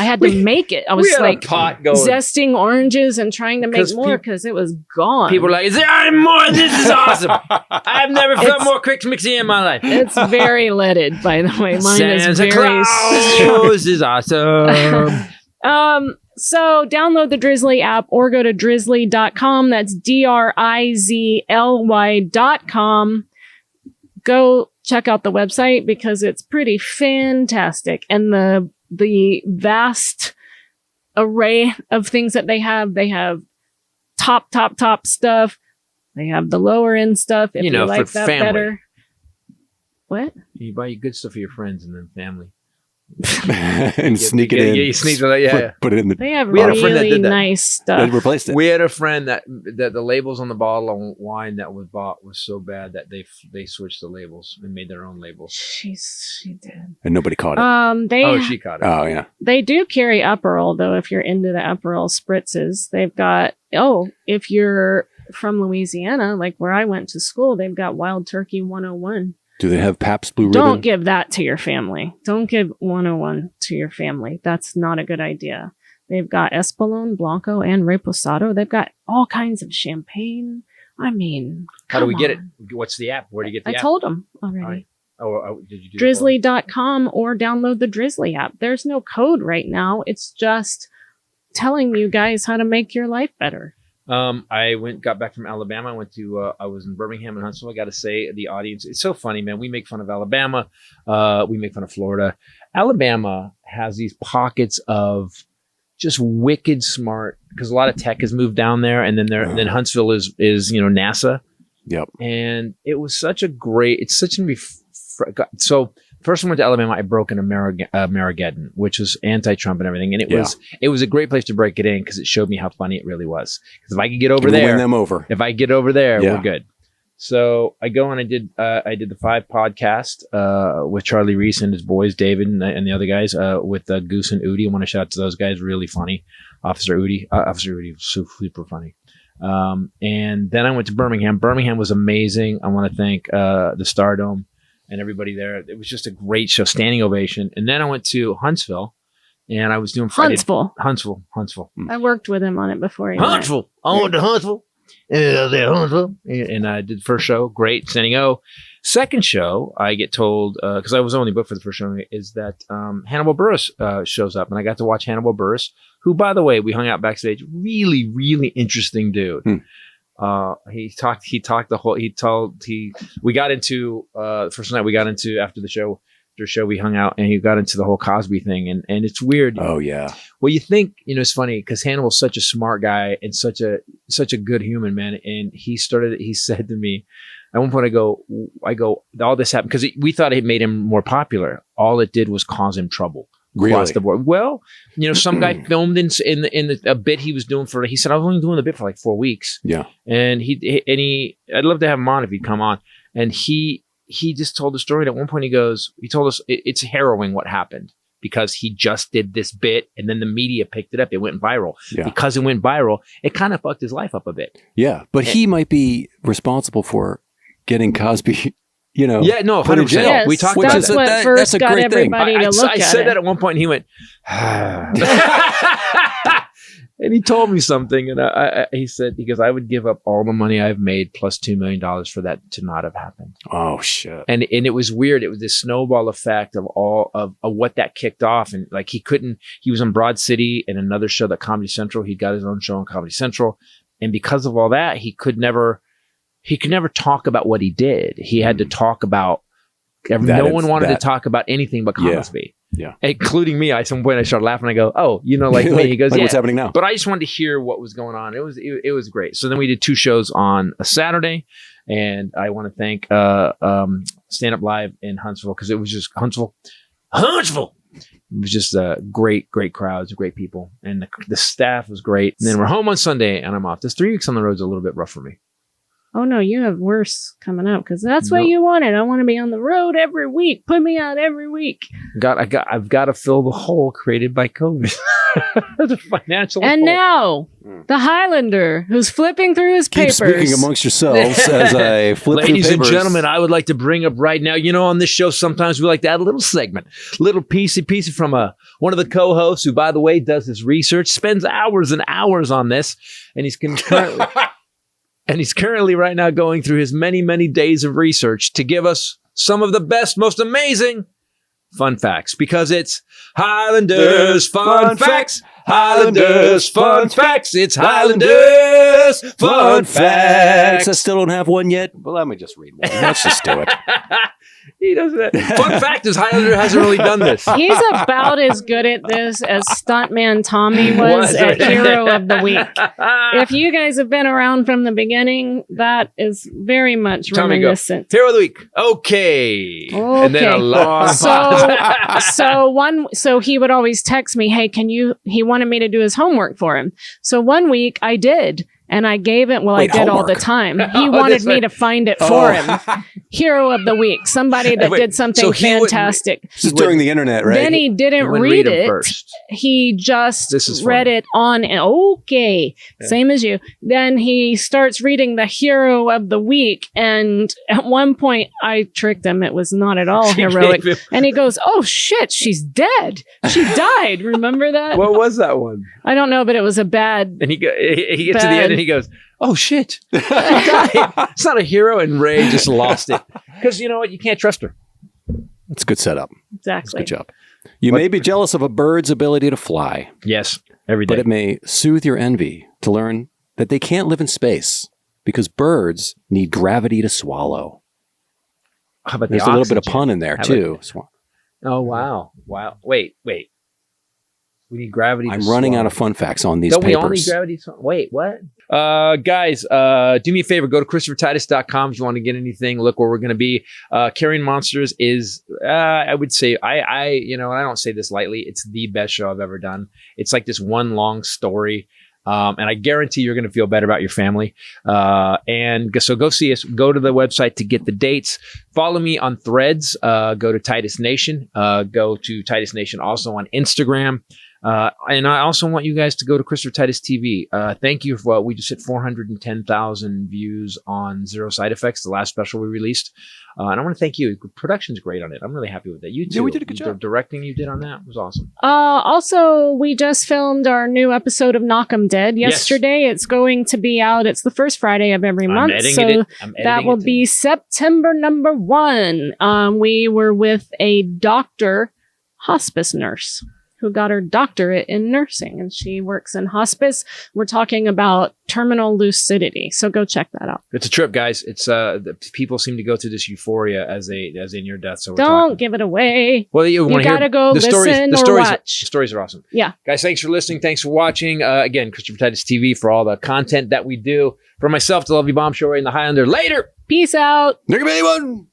B: had to make it. I was like zesting oranges and trying to make more because it was gone.
A: People were like, is there any more? This is awesome. I've never felt more Crick mixing in my life.
B: It's very leaded, by the way. Mine
A: Santa
B: is very
A: Claus is awesome.
B: So download the Drizzly app or go to drizzly.com. That's DRIZLY.com. Go check out the website because it's pretty fantastic. And the vast array of things that they have top stuff. They have the lower end stuff. If you like that family. Better. What?
A: You buy good stuff for your friends and then family.
C: And sneak it in.
A: Yeah, you sneak it.
C: Put it in the.
B: They have really nice stuff.
C: They replaced it.
A: We had a friend that the labels on the bottle of wine that was bought was so bad that they switched the labels and made their own labels.
B: She did,
C: and nobody caught it.
A: She caught it.
C: Oh yeah.
B: They do carry Aperol though. If you're into the Aperol spritzes, they've got. If you're from Louisiana, like where I went to school, they've got Wild Turkey 101.
C: Do they have Pabst Blue Ribbon?
B: Don't give that to your family. Don't give 101 to your family. That's not a good idea. They've got Espolón, Blanco, and Reposado. They've got all kinds of champagne. I mean,
A: how do we get it? What's the app? Where do you get the app?
B: I told them already.
A: Oh, did you do
B: Drizzly.com or download the Drizzly app. There's no code right now. It's just telling you guys how to make your life better.
A: I got back from Alabama. I was in Birmingham and Huntsville. I got to say, the audience, it's so funny, man. We make fun of Alabama. We make fun of Florida. Alabama has these pockets of just wicked smart, because a lot of tech has moved down there, and then Huntsville is NASA.
C: Yep. And
A: it was such a great. It's such a so. First, I went to Alabama. I broke an Amerigeddon, which was anti-Trump and everything, and it was a great place to break it in because it showed me how funny it really was. Because if I could get over there,
C: win them over.
A: If I get over there, we're good. So I go and I did the 5 podcast with Charlie Reese and his boys, David and the other guys, with Goose and Udi. I want to shout out to those guys. Really funny. Officer Udi was super funny. And then I went to Birmingham. Birmingham was amazing. I want to thank the Stardome and everybody there. It was just a great show, standing ovation. And then I went to Huntsville, and I was doing
B: Huntsville.
A: Mm.
B: I worked with him on it before.
A: Huntsville. I went to Huntsville. And I did the first show, great, standing O. Second show, I get told, because I was only booked for the first show, is that Hannibal Buress shows up, and I got to watch Hannibal Buress, who, by the way, we hung out backstage. Really, really interesting dude. We got into the first night we got into after the show, we hung out, and he got into the whole Cosby thing, and it's weird.
C: Oh yeah.
A: Well, you think, it's funny because Hannibal's such a smart guy and such a good human, man. And he said to me at one point, I go, all this happened because we thought it made him more popular. All it did was cause him trouble.
C: Really?
A: Across the board. Well, some guy filmed in a bit he was doing he said, I was only doing the bit for like 4 weeks.
C: Yeah.
A: And I'd love to have him on if he'd come on. And he just told the story. And at one point he told us it's harrowing what happened because he just did this bit and then the media picked it up. It went viral.
C: Yeah.
A: Because it went viral, it kind of fucked his life up a bit.
C: Yeah. But he might be responsible for getting Cosby,
A: Yeah, no, 100%.
B: Yes,
A: we talked about
B: that's what first got everybody to look at it.
A: I said that at one point, and he went, and he told me something, and he goes, I would give up all the money I've made plus $2 million for that to not have happened.
C: Oh shit!
A: And it was weird. It was this snowball effect of all of what that kicked off, and like he was in Broad City and another show that Comedy Central. He got his own show on Comedy Central, and because of all that, he could never talk about what he did. He had to talk about. No one wanted to talk about anything but Cosby.
C: Yeah.
A: Including me. At some point I started laughing. I go, oh, like me. He goes,
C: like what's happening now?
A: But I just wanted to hear what was going on. It was great. So then we did 2 shows on a Saturday, and I want to thank Stand Up Live in Huntsville because it was just Huntsville. It was just great crowds, great people, and the staff was great. And then we're home on Sunday, and I'm off. This 3 weeks on the road is a little bit rough for me.
B: Oh no, you have worse coming up because that's what you wanted. I want to be on the road every week. Put me out every week.
A: I've got to fill the hole created by COVID. The financial
B: and
A: hole.
B: Now the Highlander who's flipping through his papers.
C: Keep speaking amongst yourselves as I flip
A: Ladies
C: through
A: and
C: papers.
A: gentlemen, I would like to bring up right now. On this show sometimes we like to add a little segment, little piece from one of the co-hosts who, by the way, does this research, spends hours and hours on this, and he's currently. And he's currently right now going through his many, many days of research to give us some of the best, most amazing fun facts. Because it's Highlanders Fun Facts. Highlanders Fun Facts. It's Highlanders Fun Facts.
C: I still don't have one yet. Well, let me just read one. Let's just do it.
A: He does that. Fun fact is Highlander hasn't really done this.
B: He's about as good at this as Stuntman Tommy was at Hero of the Week. If you guys have been around from the beginning, that is very much reminiscent.
A: Hero of the Week. Okay. And then a long
B: So he would always text me, hey, he wanted me to do his homework for him. So one week I did. And I gave it,
C: Wait,
B: I did all
C: homework.
B: the time. He wanted me to find it for him. Hero of the week. Somebody that did something fantastic.
C: This is during the internet, right?
B: Then he didn't read it.
A: First.
B: He just read it on. Okay. Yeah. Same as you. Then he starts reading the hero of the week. And at one point I tricked him. It was not at all heroic. And he goes, oh shit, she's dead. She died. Remember that?
A: What was that one?
B: I don't know, but it was a bad.
A: And he gets to the end and he goes, oh shit. It's not a hero. And Ray just lost it. Because you know what? You can't trust her.
C: It's a good setup.
B: Exactly.
C: Good job. You may be jealous of a bird's ability to fly.
A: Yes, every day.
C: But it may soothe your envy to learn that they can't live in space because birds need gravity to swallow.
A: How about
C: There's a little bit of pun in there, too.
A: Oh, wow. Wow. Wait. We need gravity to
C: I'm running out of fun facts on these
A: Don't
C: papers.
A: we all need gravity to Wait, what? Guys, do me a favor. Go to ChristopherTitus.com if you want to get anything. Look where we're going to be. Carrying Monsters is, I would say, I don't say this lightly. It's the best show I've ever done. It's like this one long story. And I guarantee you're going to feel better about your family. So go see us. Go to the website to get the dates. Follow me on Threads. Go to Titus Nation. Go to Titus Nation also on Instagram. And I also want you guys to go to Christopher Titus TV. Thank you for we just hit 410,000 views on Zero Side Effects, the last special we released. And I want to thank you. Production's great on it. I'm really happy with that. You too.
C: Yeah, we did a good job.
A: The directing you did on that was awesome.
B: Also, we just filmed our new episode of Knock 'em Dead yesterday. Yes. It's going to be out. It's the first Friday of every month. So that will be September number 1. We were with a hospice nurse who got her doctorate in nursing, and she works in hospice. We're talking about terminal lucidity, so go check that out.
A: It's a trip, guys. It's people seem to go through this euphoria as they near death. So
B: don't give it away.
A: Well, you
B: gotta go listen or watch.
A: The stories are awesome.
B: Yeah,
A: guys, thanks for listening. Thanks for watching. Again, Christopher Titus TV for all the content that we do. For myself, the Lovely Bomb Show right in the Highlander. Later.
B: Peace out.
C: There can be anyone.